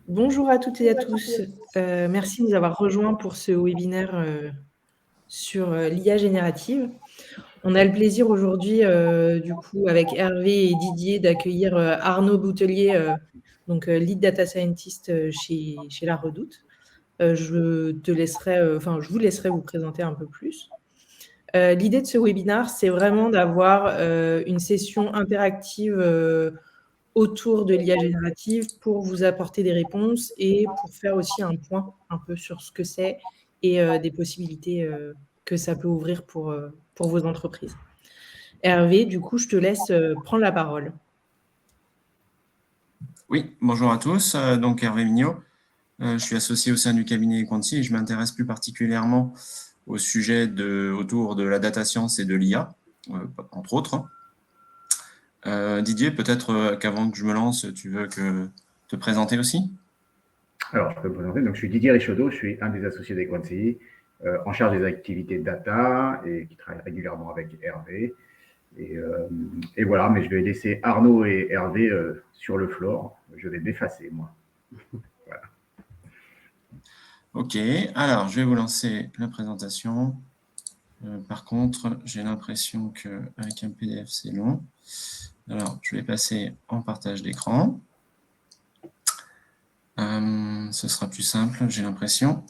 Bonjour à toutes et à tous. Merci de nous avoir rejoints pour ce webinaire sur l'IA générative. On a le plaisir aujourd'hui, du coup, avec Hervé et Didier, d'accueillir Arnaud Boutelier, donc Lead Data Scientist chez La Redoute. Je vous laisserai vous présenter un peu plus. L'idée de ce webinaire, c'est vraiment d'avoir une session interactive autour de l'IA générative pour vous apporter des réponses et pour faire aussi un point un peu sur ce que c'est et des possibilités que ça peut ouvrir pour vos entreprises. Hervé, du coup, je te laisse prendre la parole. Oui, bonjour à tous. Donc Hervé Mignot, je suis associé au sein du cabinet Equanti et je m'intéresse plus particulièrement au sujet autour de la data science et de l'IA, entre autres. Didier, peut-être qu'avant que je me lance, tu veux te présenter aussi? Alors, je peux me présenter. Donc, je suis Didier Richaudot, je suis un des associés d'Equanti, en charge des activités data et qui travaille régulièrement avec Hervé. Et voilà, mais je vais laisser Arnaud et Hervé sur le floor. Je vais m'effacer, moi. Voilà. Ok, alors je vais vous lancer la présentation. Par contre, j'ai l'impression qu'avec un PDF, c'est long. Alors, je vais passer en partage d'écran. Ce sera plus simple, j'ai l'impression.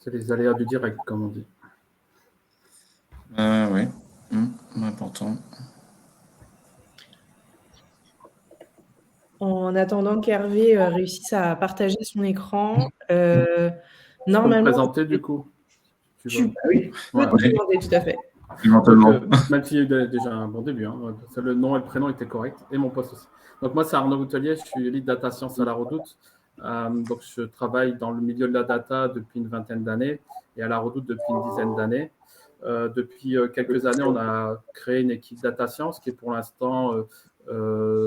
C'est les aléas du direct, comme on dit. Oui, important. En attendant qu'Hervé réussisse à partager son écran, Tu peux me présenter, du coup? Tu Ah oui. peux te présenter, tout à fait. Éventuellement. Donc, même s'il y a eu déjà un bon début, hein, le nom et le prénom étaient corrects, et mon poste aussi. Donc, moi, c'est Arnaud Boutelier, je suis lead data science à La Redoute. Donc, je travaille dans le milieu de la data depuis une vingtaine d'années et à La Redoute depuis une dizaine d'années. Depuis quelques années, on a créé une équipe data science qui est pour l'instant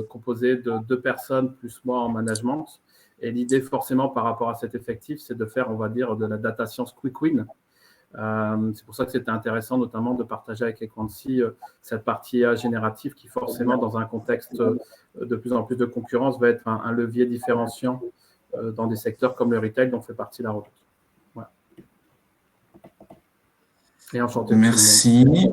composée de 2 personnes plus moi en management. Et l'idée, forcément, par rapport à cet effectif, c'est de faire, on va dire, de la data science quick win. C'est pour ça que c'était intéressant notamment de partager avec Equanti cette partie générative qui forcément dans un contexte de plus en plus de concurrence va être un levier différenciant dans des secteurs comme le retail dont fait partie La Redoute. Voilà. Et enchanté. Merci.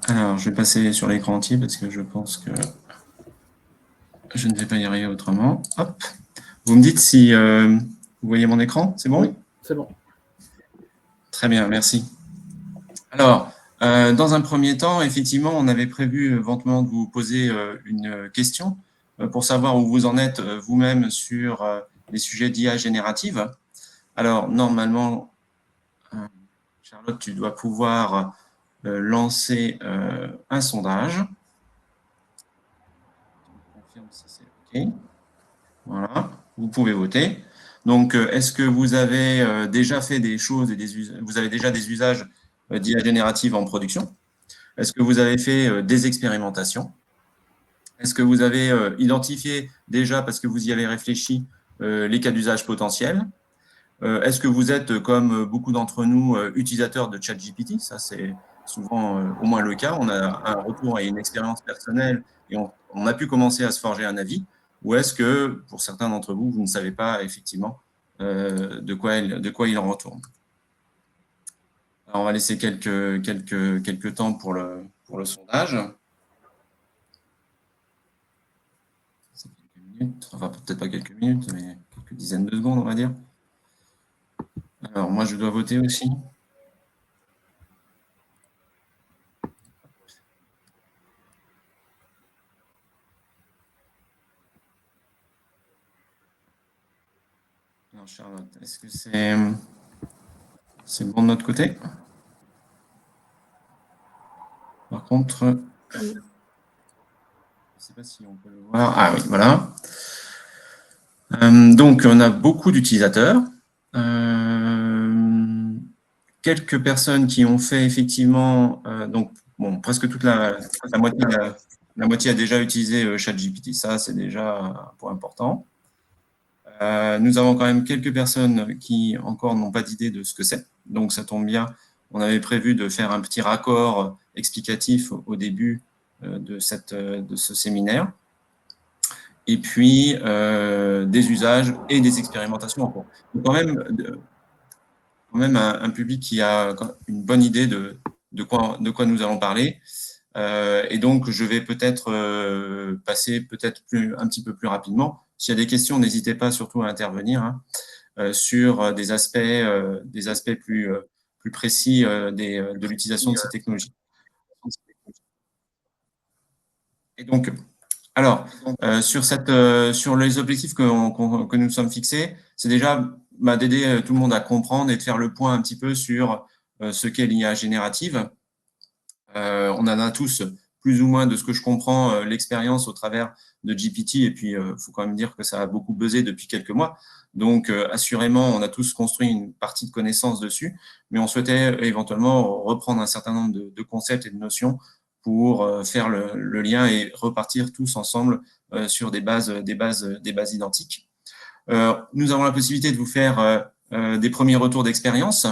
Alors, je vais passer sur l'écran entier parce que je pense que je ne vais pas y arriver autrement. Hop. Vous me dites si vous voyez mon écran, c'est bon? Oui, c'est bon. Très bien, merci. Alors, dans un premier temps, effectivement, on avait prévu éventuellement de vous poser une question pour savoir où vous en êtes vous-même sur les sujets d'IA générative. Alors, normalement, Charlotte, tu dois pouvoir lancer un sondage. Je confirme si c'est OK. Voilà, vous pouvez voter. Donc, est-ce que vous avez déjà fait des choses et vous avez déjà des usages d'IA générative en production? Est-ce que vous avez fait des expérimentations? Est-ce que vous avez identifié déjà, parce que vous y avez réfléchi, les cas d'usage potentiels? Est-ce que vous êtes, comme beaucoup d'entre nous, utilisateurs de ChatGPT? Ça, c'est souvent au moins le cas. On a un retour et une expérience personnelle et on a pu commencer à se forger un avis. Ou est-ce que, pour certains d'entre vous, vous ne savez pas effectivement de quoi il en retourne? Alors, on va laisser quelques temps pour le sondage. Ça fait quelques minutes, enfin peut-être pas quelques minutes, mais quelques dizaines de secondes, on va dire. Alors, moi, je dois voter aussi. Alors, Charlotte, est-ce que c'est bon de notre côté? Par contre, je ne sais pas si on peut le voir. Ah oui, voilà. Donc, on a beaucoup d'utilisateurs. Quelques personnes qui ont fait effectivement, donc bon, presque toute la moitié a déjà utilisé ChatGPT. Ça, c'est déjà un point important. Nous avons quand même quelques personnes qui encore n'ont pas d'idée de ce que c'est. Donc, ça tombe bien on avait prévu de faire un petit raccord explicatif au début de ce séminaire. Et puis, des usages et des expérimentations en cours. Donc, quand même un public qui a une bonne idée de quoi nous allons parler. Et donc, je vais peut-être passer un petit peu plus rapidement. S'il y a des questions, n'hésitez pas surtout à intervenir sur des aspects plus précis de l'utilisation de ces technologies. Et donc, alors, sur les objectifs que nous sommes fixés, c'est déjà d'aider tout le monde à comprendre et de faire le point un petit peu sur ce qu'est l'IA générative. On en a tous, plus ou moins, de ce que je comprends, l'expérience au travers de GPT, et puis il faut quand même dire que ça a beaucoup buzzé depuis quelques mois. Donc, assurément, on a tous construit une partie de connaissances dessus, mais on souhaitait éventuellement reprendre un certain nombre de concepts et de notions pour faire le lien et repartir tous ensemble sur des bases identiques. Nous avons la possibilité de vous faire des premiers retours d'expérience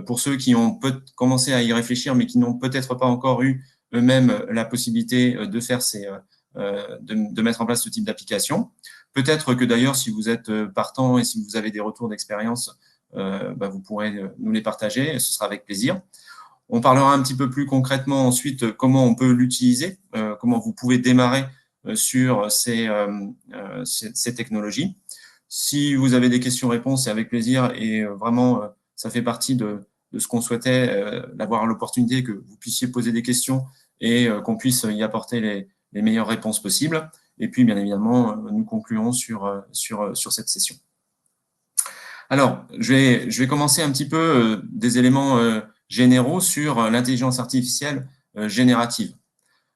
pour ceux qui ont commencé à y réfléchir, mais qui n'ont peut-être pas encore eu eux-mêmes la possibilité de faire de mettre en place ce type d'application. Peut-être que d'ailleurs, si vous êtes partant et si vous avez des retours d'expérience, vous pourrez nous les partager, et ce sera avec plaisir. On parlera un petit peu plus concrètement ensuite comment on peut l'utiliser, comment vous pouvez démarrer sur ces technologies. Si vous avez des questions-réponses, c'est avec plaisir, et vraiment, ça fait partie de ce qu'on souhaitait, d'avoir l'opportunité que vous puissiez poser des questions et qu'on puisse y apporter les meilleures réponses possibles. Et puis, bien évidemment, nous concluons sur cette session. Alors, je vais commencer un petit peu des éléments généraux sur l'intelligence artificielle générative.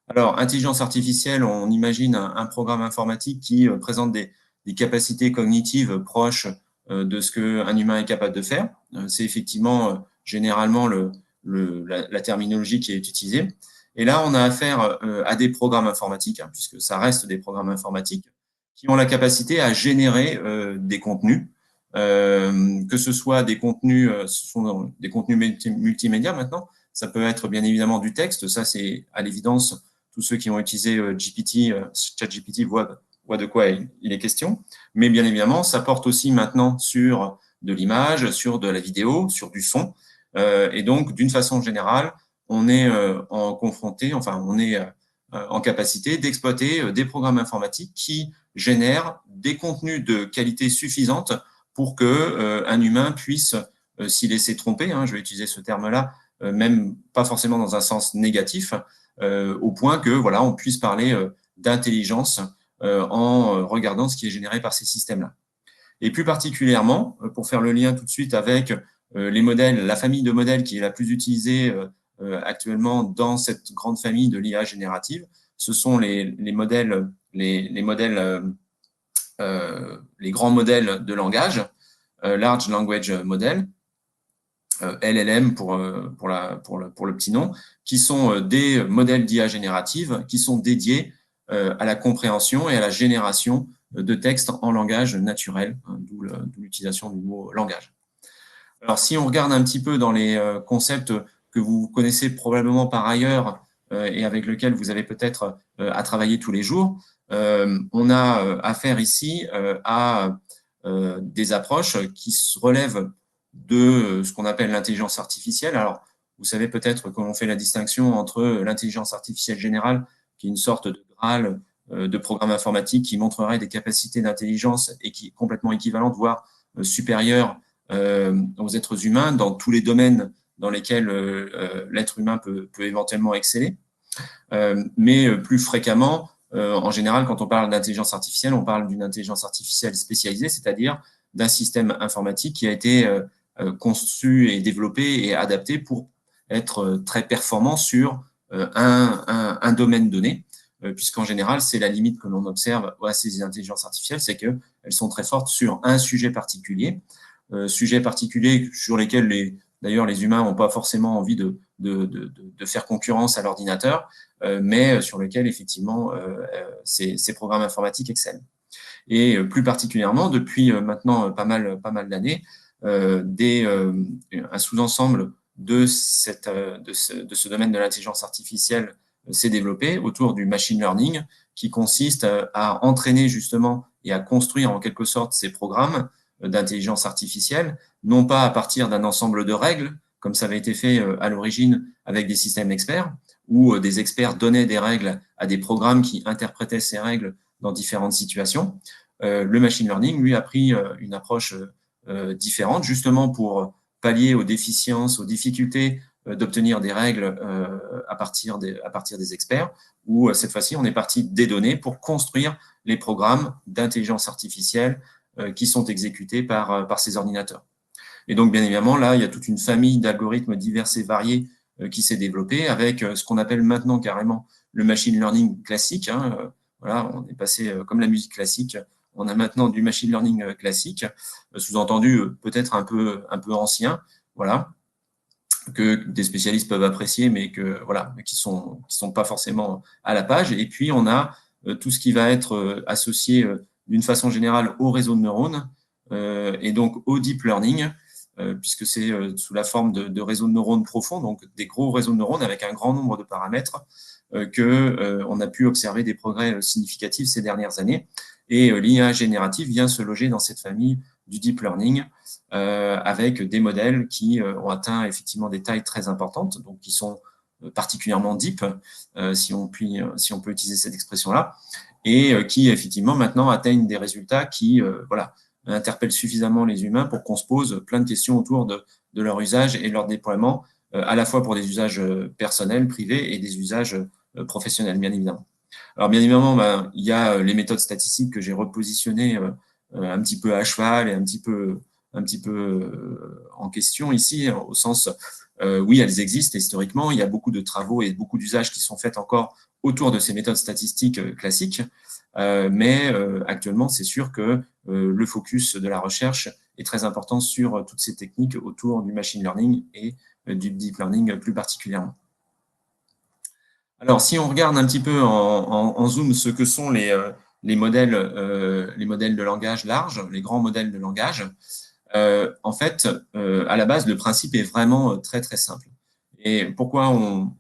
Alors, intelligence artificielle, on imagine un programme informatique qui présente des capacités cognitives proches de ce qu'un humain est capable de faire. C'est effectivement généralement la terminologie qui est utilisée. Et là, on a affaire à des programmes informatiques, puisque ça reste des programmes informatiques, qui ont la capacité à générer des contenus, que ce soit des contenus, ce sont des contenus multimédia maintenant. Ça peut être bien évidemment du texte, ça c'est à l'évidence. Tous ceux qui ont utilisé ChatGPT voient de quoi il est question. Mais bien évidemment, ça porte aussi maintenant sur de l'image, sur de la vidéo, sur du son. Et donc, d'une façon générale, on est en capacité d'exploiter des programmes informatiques qui génèrent des contenus de qualité suffisante pour qu'un humain puisse s'y laisser tromper, je vais utiliser ce terme-là, même pas forcément dans un sens négatif, au point que voilà, on puisse parler d'intelligence en regardant ce qui est généré par ces systèmes-là. Et plus particulièrement, pour faire le lien tout de suite avec les modèles, la famille de modèles qui est la plus utilisée actuellement dans cette grande famille de l'IA générative, ce sont les grands modèles de langage, Large Language Model, LLM pour le petit nom, qui sont des modèles d'IA générative qui sont dédiés à la compréhension et à la génération de textes en langage naturel, d'où l'utilisation du mot langage. Alors, si on regarde un petit peu dans les concepts que vous connaissez probablement par ailleurs et avec lesquels vous avez peut-être à travailler tous les jours, on a affaire ici à des approches qui se relèvent de ce qu'on appelle l'intelligence artificielle. Alors, vous savez peut-être que l'on fait la distinction entre l'intelligence artificielle générale, qui est une sorte de Graal de programme informatique qui montrerait des capacités d'intelligence et qui est complètement équivalente, voire supérieure aux êtres humains dans tous les domaines dans lesquels l'être humain peut éventuellement exceller. Mais plus fréquemment, en général, quand on parle d'intelligence artificielle, on parle d'une intelligence artificielle spécialisée, c'est-à-dire d'un système informatique qui a été conçu et développé et adapté pour être très performant sur un domaine donné, puisqu'en général, c'est la limite que l'on observe à ces intelligences artificielles, c'est qu'elles sont très fortes sur un sujet particulier sur lesquels d'ailleurs les humains n'ont pas forcément envie de faire concurrence à l'ordinateur, mais sur lesquels effectivement ces programmes informatiques excellent. Et plus particulièrement, depuis maintenant pas mal d'années, un sous-ensemble de ce domaine de l'intelligence artificielle s'est développé autour du machine learning, qui consiste à entraîner justement et à construire en quelque sorte ces programmes d'intelligence artificielle, non pas à partir d'un ensemble de règles, comme ça avait été fait à l'origine avec des systèmes experts, où des experts donnaient des règles à des programmes qui interprétaient ces règles dans différentes situations. Le machine learning, lui, a pris une approche différente, justement pour pallier aux déficiences, aux difficultés d'obtenir des règles à partir des experts, où cette fois-ci, on est parti des données pour construire les programmes d'intelligence artificielle qui sont exécutés par ces ordinateurs. Et donc, bien évidemment, là, il y a toute une famille d'algorithmes divers et variés qui s'est développée avec ce qu'on appelle maintenant carrément le machine learning classique. Voilà, on est passé comme la musique classique, on a maintenant du machine learning classique, sous-entendu peut-être un peu ancien, voilà, que des spécialistes peuvent apprécier, mais qui sont pas forcément à la page. Et puis, on a tout ce qui va être associé d'une façon générale au réseau de neurones et donc au deep learning, puisque c'est sous la forme de réseaux de neurones profonds, donc des gros réseaux de neurones avec un grand nombre de paramètres, qu'on a pu observer des progrès significatifs ces dernières années. Et l'IA générative vient se loger dans cette famille du deep learning avec des modèles qui ont atteint effectivement des tailles très importantes, donc qui sont particulièrement deep, si on peut utiliser cette expression-là, et qui effectivement maintenant atteignent des résultats qui interpellent suffisamment les humains pour qu'on se pose plein de questions autour de leur usage et leur déploiement, à la fois pour des usages personnels, privés, et des usages professionnels, bien évidemment. Alors, bien évidemment, il y a les méthodes statistiques que j'ai repositionnées un petit peu à cheval et un petit peu en question ici, au sens, oui, elles existent historiquement, il y a beaucoup de travaux et beaucoup d'usages qui sont faits encore autour de ces méthodes statistiques classiques, mais actuellement, c'est sûr que le focus de la recherche est très important sur toutes ces techniques autour du machine learning et du deep learning plus particulièrement. Alors, si on regarde un petit peu en zoom ce que sont les modèles de langage large, les grands modèles de langage, en fait, à la base, le principe est vraiment très, très simple. Et pourquoi on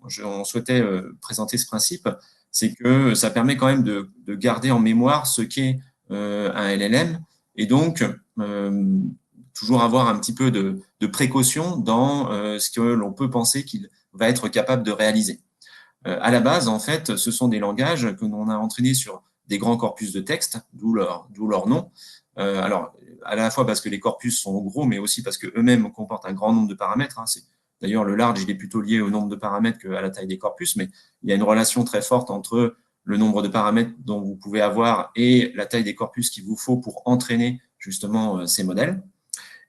souhaitait présenter ce principe, c'est que ça permet quand même de garder en mémoire ce qu'est un LLM, et donc toujours avoir un petit peu de précaution dans ce que l'on peut penser qu'il va être capable de réaliser. À la base, en fait, ce sont des langages que l'on a entraînés sur des grands corpus de texte, d'où leur nom. Alors, à la fois parce que les corpus sont gros, mais aussi parce qu'eux-mêmes comportent un grand nombre de paramètres. D'ailleurs, le large, il est plutôt lié au nombre de paramètres qu'à la taille des corpus, mais il y a une relation très forte entre le nombre de paramètres dont vous pouvez avoir et la taille des corpus qu'il vous faut pour entraîner justement ces modèles.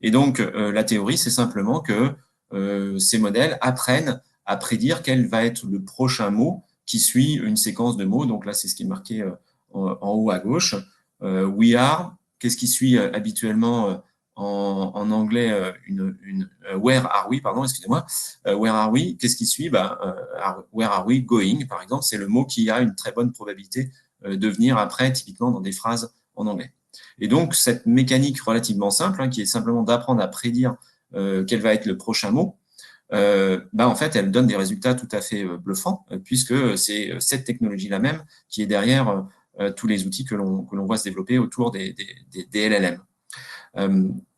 Et donc, la théorie, c'est simplement que ces modèles apprennent à prédire quel va être le prochain mot qui suit une séquence de mots. Donc là, c'est ce qui est marqué en haut à gauche. We are, qu'est-ce qui suit habituellement en anglais where are we, pardon, excusez-moi. Where are we, qu'est-ce qui suit where are we going, par exemple, c'est le mot qui a une très bonne probabilité de venir après, typiquement dans des phrases en anglais. Et donc, cette mécanique relativement simple, qui est simplement d'apprendre à prédire quel va être le prochain mot, en fait, elle donne des résultats tout à fait bluffants, puisque c'est cette technologie-là même qui est derrière tous les outils que l'on voit se développer autour des LLM.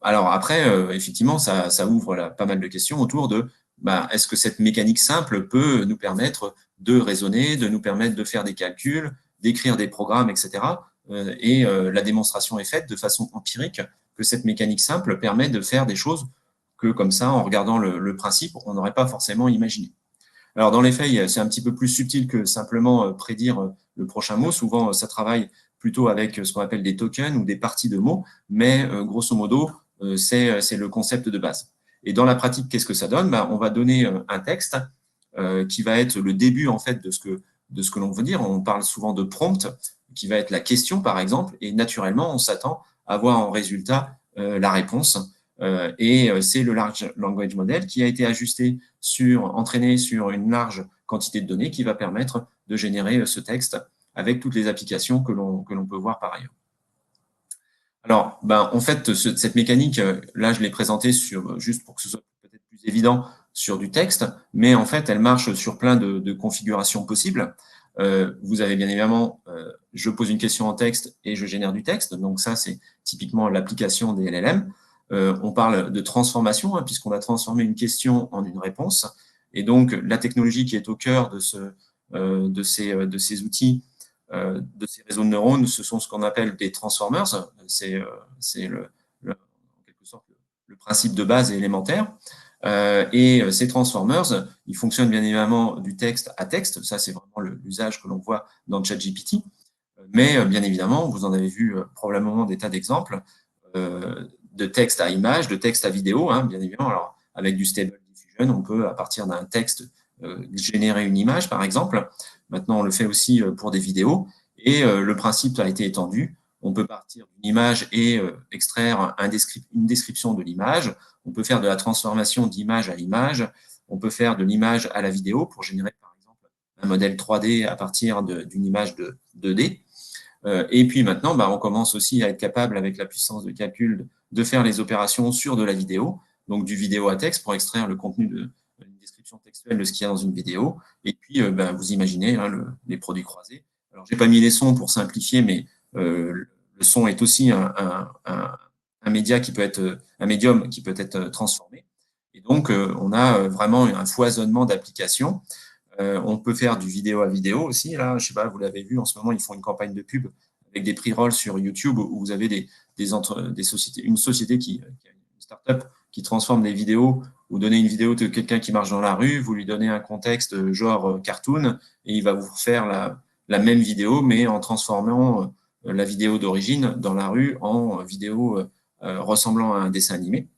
Alors après, effectivement, ça ouvre pas mal de questions autour de est-ce que cette mécanique simple peut nous permettre de raisonner, de nous permettre de faire des calculs, d'écrire des programmes, etc. Et la démonstration est faite de façon empirique que cette mécanique simple permet de faire des choses que, comme ça, en regardant le principe, on n'aurait pas forcément imaginé. Alors, dans les faits, c'est un petit peu plus subtil que simplement prédire le prochain mot. Souvent, ça travaille plutôt avec ce qu'on appelle des tokens ou des parties de mots, mais grosso modo, c'est le concept de base. Et dans la pratique, qu'est-ce que ça donne ? On va donner un texte qui va être le début, en fait, de ce que l'on veut dire. On parle souvent de prompt, qui va être la question, par exemple, et naturellement, on s'attend à voir en résultat la réponse. Et c'est le Large Language Model qui a été entraîné sur une large quantité de données qui va permettre de générer ce texte avec toutes les applications que l'on peut voir par ailleurs. Alors, en fait, cette mécanique, là, je l'ai présentée juste pour que ce soit peut-être plus évident, sur du texte, mais en fait, elle marche sur plein de configurations possibles. Vous avez bien évidemment, je pose une question en texte et je génère du texte. Donc ça, c'est typiquement l'application des LLM. On parle de transformation, hein, puisqu'on a transformé une question en une réponse. Et donc, la technologie qui est au cœur de ces outils, de ces réseaux de neurones, ce sont ce qu'on appelle des transformers. C'est en quelque sorte le principe de base et élémentaire. Et ces transformers, ils fonctionnent bien évidemment du texte à texte. Ça, c'est vraiment l'usage que l'on voit dans ChatGPT. Mais bien évidemment, vous en avez vu probablement des tas d'exemples, de texte à image, de texte à vidéo, hein, bien évidemment. Alors, avec du Stable Diffusion, on peut, à partir d'un texte, générer une image, par exemple. Maintenant, on le fait aussi pour des vidéos. Et le principe a été étendu. On peut partir d'une image et extraire une description de l'image. On peut faire de la transformation d'image à image. On peut faire de l'image à la vidéo pour générer, par exemple, un modèle 3D à partir d'une image de 2D. Et puis maintenant, on commence aussi à être capable, avec la puissance de calcul, de faire les opérations sur de la vidéo, donc du vidéo à texte pour extraire le contenu d'une description textuelle de ce qu'il y a dans une vidéo. Et puis, vous imaginez hein, les produits croisés. Alors, je n'ai pas mis les sons pour simplifier, mais le son est aussi un médium qui peut être transformé. Et donc, on a vraiment un foisonnement d'applications. On peut faire du vidéo à vidéo aussi. Là, je sais pas, vous l'avez vu, en ce moment, ils font une campagne de pub avec des pre-rolls sur YouTube où vous avez une société une start-up qui transforme des vidéos. Vous donnez une vidéo de quelqu'un qui marche dans la rue, vous lui donnez un contexte genre cartoon et il va vous faire la même vidéo, mais en transformant la vidéo d'origine dans la rue en vidéo ressemblant à un dessin animé.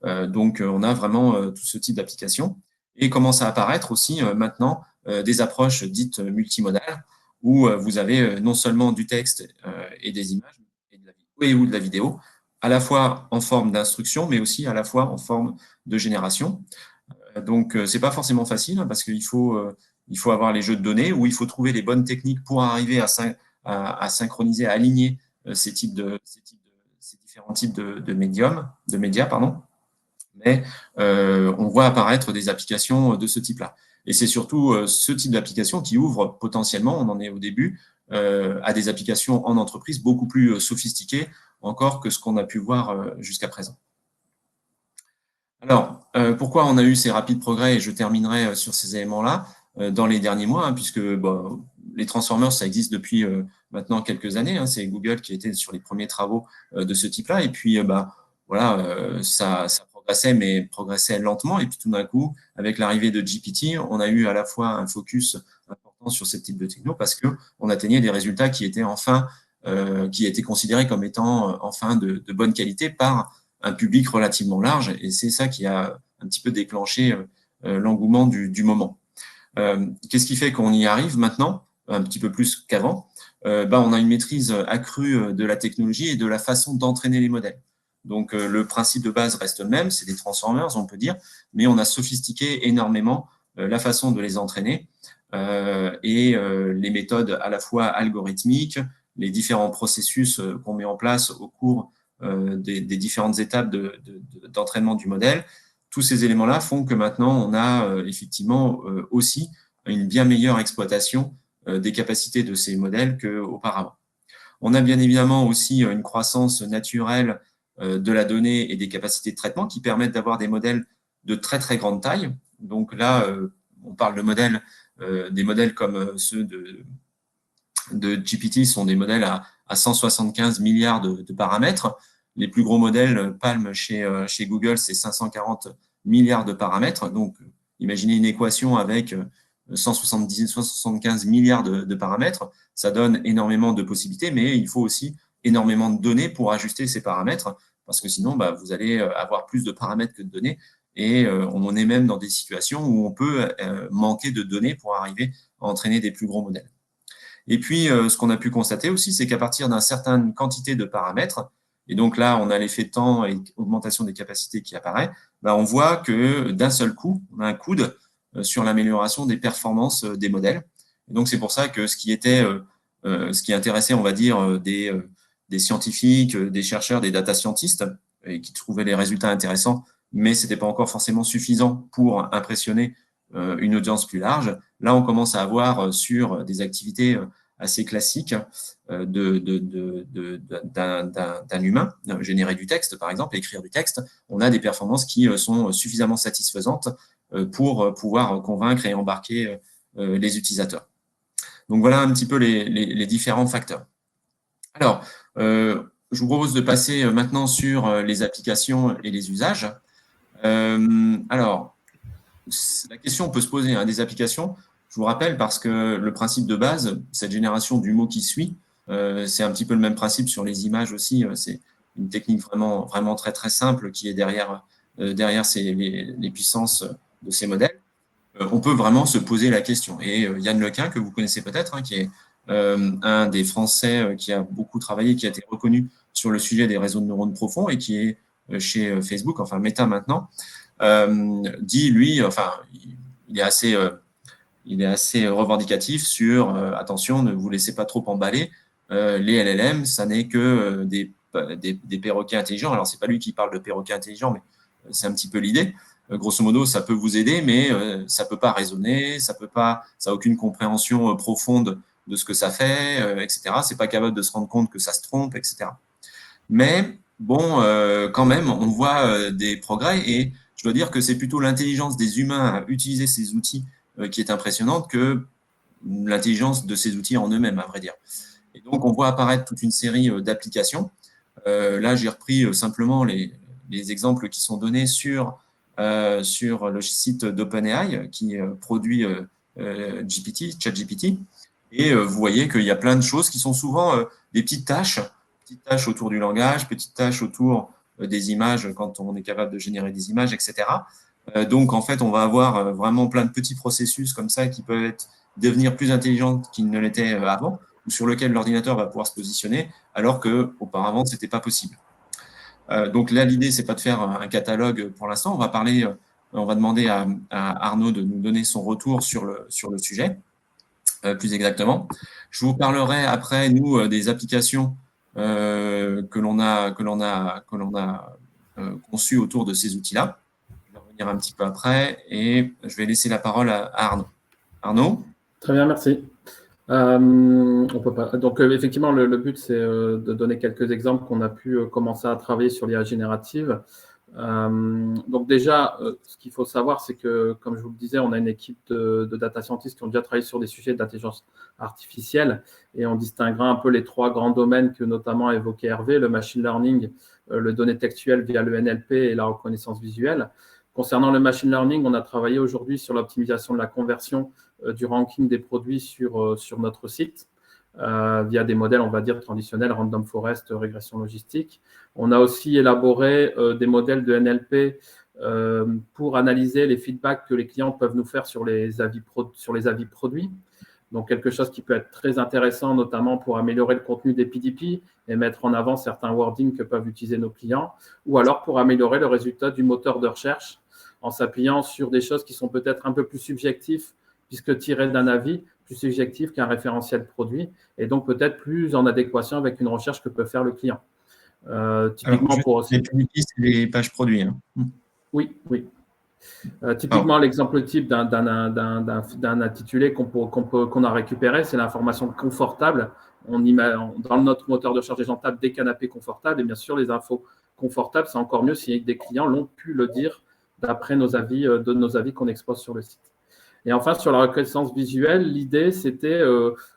Donc, on a vraiment tout ce type d'application. Et commence à apparaître aussi maintenant des approches dites multimodales où vous avez non seulement du texte et des images ou de la vidéo, à la fois en forme d'instruction, mais aussi à la fois en forme de génération. Donc, c'est pas forcément facile hein, parce qu'il faut avoir les jeux de données ou il faut trouver les bonnes techniques pour arriver à synchroniser, à aligner ces différents types de médias, pardon. Mais on voit apparaître des applications de ce type-là. Et c'est surtout ce type d'application qui ouvre potentiellement, on en est au début, à des applications en entreprise beaucoup plus sophistiquées encore que ce qu'on a pu voir jusqu'à présent. Alors, pourquoi on a eu ces rapides progrès, et je terminerai sur ces éléments-là, dans les derniers mois, hein, puisque les transformers, ça existe depuis maintenant quelques années, hein, c'est Google qui était sur les premiers travaux de ce type-là, et puis voilà, ça progressait, mais progressait lentement. Et puis tout d'un coup, avec l'arrivée de GPT, on a eu à la fois un focus important sur ce type de techno parce qu'on atteignait des résultats qui étaient qui étaient considérés comme étant enfin de bonne qualité par un public relativement large. Et c'est ça qui a un petit peu déclenché l'engouement du moment. Qu'est-ce qui fait qu'on y arrive maintenant, un petit peu plus qu'avant? On a une maîtrise accrue de la technologie et de la façon d'entraîner les modèles. Donc, le principe de base reste le même, c'est des transformers, on peut dire, mais on a sophistiqué énormément la façon de les entraîner et les méthodes à la fois algorithmiques, les différents processus qu'on met en place au cours des différentes étapes d'entraînement du modèle. Tous ces éléments-là font que maintenant, on a effectivement aussi une bien meilleure exploitation des capacités de ces modèles qu'auparavant. On a bien évidemment aussi une croissance naturelle de la donnée et des capacités de traitement qui permettent d'avoir des modèles de très très grande taille. Donc là, on parle de des modèles comme ceux de GPT sont des modèles à 175 milliards de paramètres. Les plus gros modèles Palm chez Google, c'est 540 milliards de paramètres. Donc, imaginez une équation avec 175 milliards de paramètres. Ça donne énormément de possibilités, mais il faut aussi énormément de données pour ajuster ces paramètres, parce que sinon, vous allez avoir plus de paramètres que de données. Et on en est même dans des situations où on peut manquer de données pour arriver à entraîner des plus gros modèles. Et puis, ce qu'on a pu constater aussi, c'est qu'à partir d'une certaine quantité de paramètres, et donc là, on a l'effet temps et augmentation des capacités qui apparaît, on voit que d'un seul coup, on a un coude sur l'amélioration des performances des modèles. Et donc, c'est pour ça que ce qui intéressait, on va dire, des scientifiques, des chercheurs, des data scientists, et qui trouvaient les résultats intéressants mais ce n'était pas encore forcément suffisant pour impressionner une audience plus large. Là, on commence à avoir sur des activités assez classiques d'un humain, générer du texte, par exemple, écrire du texte, on a des performances qui sont suffisamment satisfaisantes pour pouvoir convaincre et embarquer les utilisateurs. Donc, voilà un petit peu les différents facteurs. Alors, je vous propose de passer maintenant sur les applications et les usages. Alors, la question peut se poser des applications. Je vous rappelle parce que le principe de base, cette génération du mot qui suit, c'est un petit peu le même principe sur les images aussi. C'est une technique vraiment très très simple qui est derrière les puissances de ces modèles. On peut vraiment se poser la question. Et Yann Lequin, que vous connaissez peut-être, qui est un des Français qui a beaucoup travaillé, qui a été reconnu sur le sujet des réseaux de neurones profonds et qui est chez Facebook, enfin Meta maintenant, dit, lui, enfin, il est assez revendicatif sur attention, ne vous laissez pas trop emballer. Les LLM, ça n'est que des perroquets intelligents. Alors, c'est pas lui qui parle de perroquets intelligents, mais c'est un petit peu l'idée. Grosso modo, ça peut vous aider, mais ça peut pas raisonner, ça a aucune compréhension profonde de ce que ça fait, etc. C'est pas capable de se rendre compte que ça se trompe, etc. Mais bon, quand même, on voit des progrès et je dois dire que c'est plutôt l'intelligence des humains à utiliser ces outils qui est impressionnante que l'intelligence de ces outils en eux-mêmes, à vrai dire. Et donc, on voit apparaître toute une série d'applications. Là, j'ai repris simplement les exemples qui sont donnés sur le site d'OpenAI qui produit ChatGPT. Et vous voyez qu'il y a plein de choses qui sont souvent des petites tâches autour du langage, petites tâches autour des images quand on est capable de générer des images, etc. Donc, en fait, on va avoir vraiment plein de petits processus comme ça qui peuvent devenir plus intelligents qu'ils ne l'étaient avant, ou sur lesquels l'ordinateur va pouvoir se positionner, alors qu'auparavant, ce n'était pas possible. Donc là, l'idée, ce n'est pas de faire un catalogue pour l'instant. On va demander à Arnaud de nous donner son retour sur le sujet, plus exactement. Je vous parlerai après, nous, des applications que l'on a conçues autour de ces outils-là. Je vais revenir un petit peu après et je vais laisser la parole à Arnaud. Arnaud ? Très bien, merci. On peut pas. Donc, effectivement, le but, c'est de donner quelques exemples qu'on a pu commencer à travailler sur l'IA générative. Donc déjà, ce qu'il faut savoir, c'est que, comme je vous le disais, on a une équipe de data scientists qui ont déjà travaillé sur des sujets d'intelligence artificielle et on distinguera un peu les trois grands domaines que notamment a évoqué Hervé, le machine learning, le données textuelles via le NLP et la reconnaissance visuelle. Concernant le machine learning, on a travaillé aujourd'hui sur l'optimisation de la conversion du ranking des produits sur notre site via des modèles, on va dire, traditionnels, random forest, régression logistique. On a aussi élaboré des modèles de NLP pour analyser les feedbacks que les clients peuvent nous faire sur les avis produits. Donc, quelque chose qui peut être très intéressant, notamment pour améliorer le contenu des PDP et mettre en avant certains wordings que peuvent utiliser nos clients, ou alors pour améliorer le résultat du moteur de recherche en s'appuyant sur des choses qui sont peut-être un peu plus subjectives, puisque tirées d'un avis, plus subjectif qu'un référentiel produit, et donc peut-être plus en adéquation avec une recherche que peut faire le client. Typiquement alors, pour les publics, c'est les pages produits. Hein. Oui. Typiquement, l'exemple type d'un intitulé qu'on a récupéré, c'est l'information confortable. Dans notre moteur de recherche, on tape des canapés confortables, et bien sûr, les infos confortables, c'est encore mieux si des clients l'ont pu le dire d'après nos avis qu'on expose sur le site. Et enfin, sur la reconnaissance visuelle, l'idée, c'était,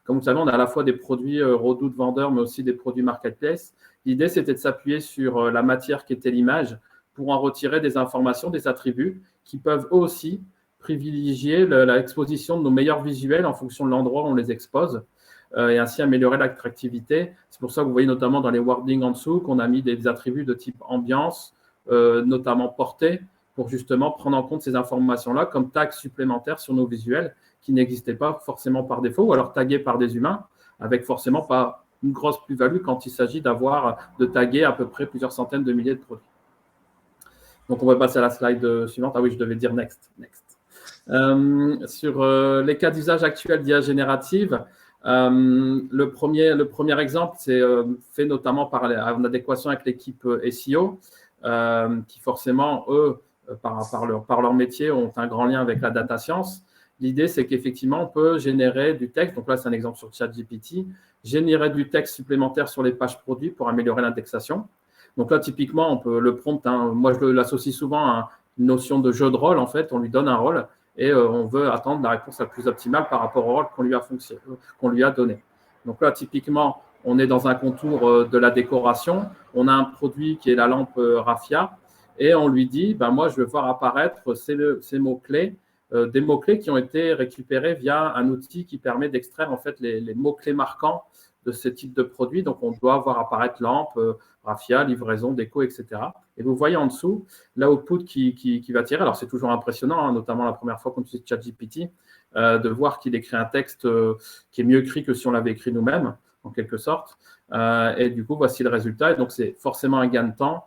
comme vous savez, on a à la fois des produits Redoute vendeurs, mais aussi des produits marketplace. L'idée, c'était de s'appuyer sur la matière qui était l'image pour en retirer des informations, des attributs qui peuvent aussi privilégier l'exposition de nos meilleurs visuels en fonction de l'endroit où on les expose et ainsi améliorer l'attractivité. C'est pour ça que vous voyez notamment dans les wordings en dessous qu'on a mis des attributs de type ambiance, notamment portée, pour justement prendre en compte ces informations-là comme tags supplémentaires sur nos visuels qui n'existaient pas forcément par défaut ou alors tagués par des humains avec forcément pas une grosse plus-value quand il s'agit de taguer à peu près plusieurs centaines de milliers de produits. Donc, on va passer à la slide suivante. Ah oui, je devais dire next. Sur les cas d'usage actuels d'IA générative, le premier exemple, c'est fait notamment en adéquation avec l'équipe SEO, qui forcément, eux, par leur métier, ont un grand lien avec la data science. L'idée, c'est qu'effectivement, on peut générer du texte. Donc là, c'est un exemple sur ChatGPT. Générer du texte supplémentaire sur les pages produits pour améliorer l'indexation. Donc là, typiquement, on peut le prompt. Moi, je l'associe souvent à une notion de jeu de rôle. En fait, on lui donne un rôle et on veut attendre la réponse la plus optimale par rapport au rôle qu'on lui a donné. Donc là, typiquement, on est dans un contour de la décoration. On a un produit qui est la lampe raffia et on lui dit, moi, je veux voir apparaître ces mots-clés, des mots-clés qui ont été récupérés via un outil qui permet d'extraire en fait les mots-clés marquants de ce type de produit. Donc, on doit voir apparaître lampe, raffia, livraison, déco, etc. Et vous voyez en dessous l'output qui va tirer. Alors, c'est toujours impressionnant, notamment la première fois qu'on utilise ChatGPT, de voir qu'il écrit un texte qui est mieux écrit que si on l'avait écrit nous-mêmes, en quelque sorte. Et du coup, voici le résultat. Et donc, c'est forcément un gain de temps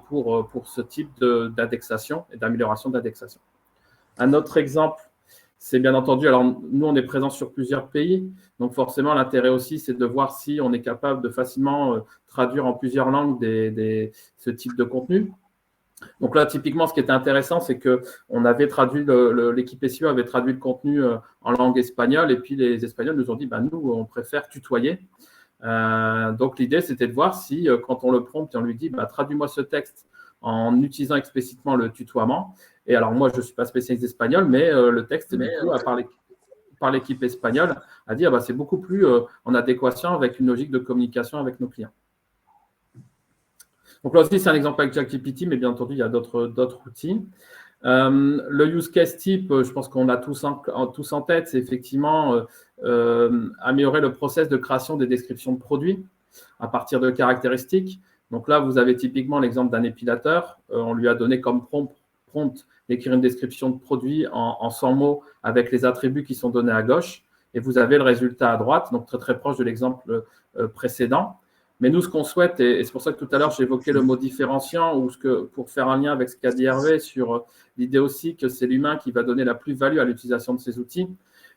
pour ce type d'indexation et d'amélioration d'indexation. Un autre exemple, c'est bien entendu, alors nous, on est présent sur plusieurs pays, donc forcément, l'intérêt aussi, c'est de voir si on est capable de facilement traduire en plusieurs langues ce type de contenu. Donc là, typiquement, ce qui était intéressant, c'est qu'on avait traduit, l'équipe SEO avait traduit le contenu en langue espagnole, et puis les Espagnols nous ont dit, nous, on préfère tutoyer. Donc l'idée, c'était de voir si, quand on le prompte et on lui dit, traduis-moi ce texte en utilisant explicitement le tutoiement. Et alors, moi, je ne suis pas spécialiste espagnol, mais le texte, du coup, par l'équipe espagnole, a dit c'est beaucoup plus en adéquation avec une logique de communication avec nos clients. Donc là aussi, c'est un exemple avec ChatGPT, mais bien entendu, il y a d'autres outils. Le use case type, je pense qu'on a tous en tête, c'est effectivement améliorer le process de création des descriptions de produits à partir de caractéristiques. Donc là, vous avez typiquement l'exemple d'un épilateur. On lui a donné comme prompt d'écrire une description de produit en 100 mots avec les attributs qui sont donnés à gauche. Et vous avez le résultat à droite, donc très, très proche de l'exemple précédent. Mais nous, ce qu'on souhaite, et c'est pour ça que tout à l'heure, j'évoquais le mot différenciant, pour faire un lien avec ce qu'a dit Hervé sur l'idée aussi que c'est l'humain qui va donner la plus-value à l'utilisation de ces outils,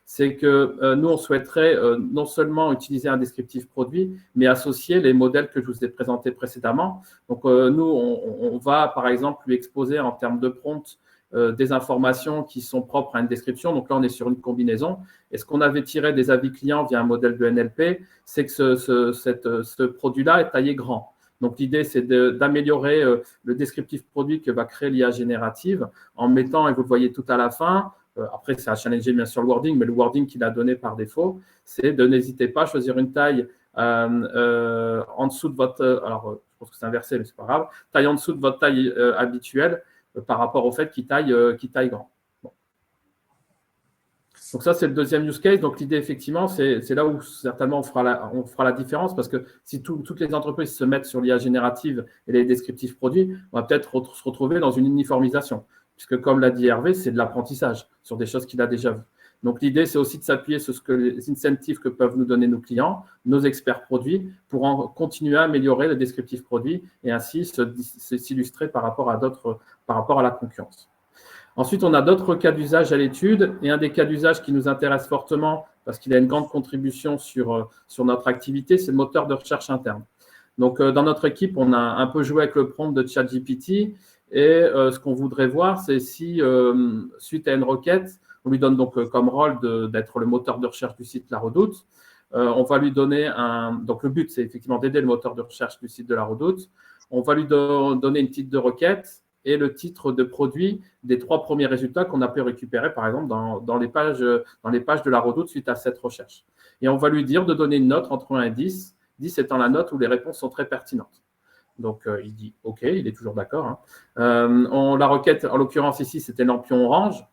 c'est que nous, on souhaiterait non seulement utiliser un descriptif produit, mais associer les modèles que je vous ai présentés précédemment. Donc, nous, on va, par exemple, lui exposer en termes de prompt des informations qui sont propres à une description. Donc là, on est sur une combinaison. Et ce qu'on avait tiré des avis clients via un modèle de NLP, c'est que ce produit-là est taillé grand. Donc l'idée, c'est d'améliorer le descriptif produit que va créer l'IA générative en mettant, et vous le voyez tout à la fin, après, c'est à challenger bien sûr le wording, mais le wording qu'il a donné par défaut, c'est de n'hésitez pas à choisir une taille en dessous de votre… alors, je pense que c'est inversé, mais c'est pas grave. Taille en dessous de votre taille habituelle par rapport au fait qu'il taille grand. Bon. Donc ça, c'est le deuxième use case. Donc l'idée, effectivement, c'est là où certainement on fera la différence parce que si toutes les entreprises se mettent sur l'IA générative et les descriptifs produits, on va peut-être se retrouver dans une uniformisation. Puisque, comme l'a dit Hervé, c'est de l'apprentissage sur des choses qu'il a déjà vues. Donc, l'idée, c'est aussi de s'appuyer sur les incentives que peuvent nous donner nos clients, nos experts produits, pour continuer à améliorer le descriptif produit et ainsi s'illustrer par rapport à la concurrence. Ensuite, on a d'autres cas d'usage à l'étude et un des cas d'usage qui nous intéresse fortement parce qu'il a une grande contribution sur notre activité, c'est le moteur de recherche interne. Donc, dans notre équipe, on a un peu joué avec le prompt de ChatGPT. Et ce qu'on voudrait voir, c'est si, suite à une requête, on lui donne donc comme rôle d'être le moteur de recherche du site La Redoute. On va lui donner donc le but, c'est effectivement d'aider le moteur de recherche du site de La Redoute. On va lui donner une titre de requête et le titre de produit des 3 premiers résultats qu'on a pu récupérer, par exemple, dans les pages de La Redoute suite à cette recherche. Et on va lui dire de donner une note entre 1 et 10, 10 étant la note où les réponses sont très pertinentes. Donc, il dit OK, il est toujours d'accord. La requête, en l'occurrence ici, c'était lampion orange,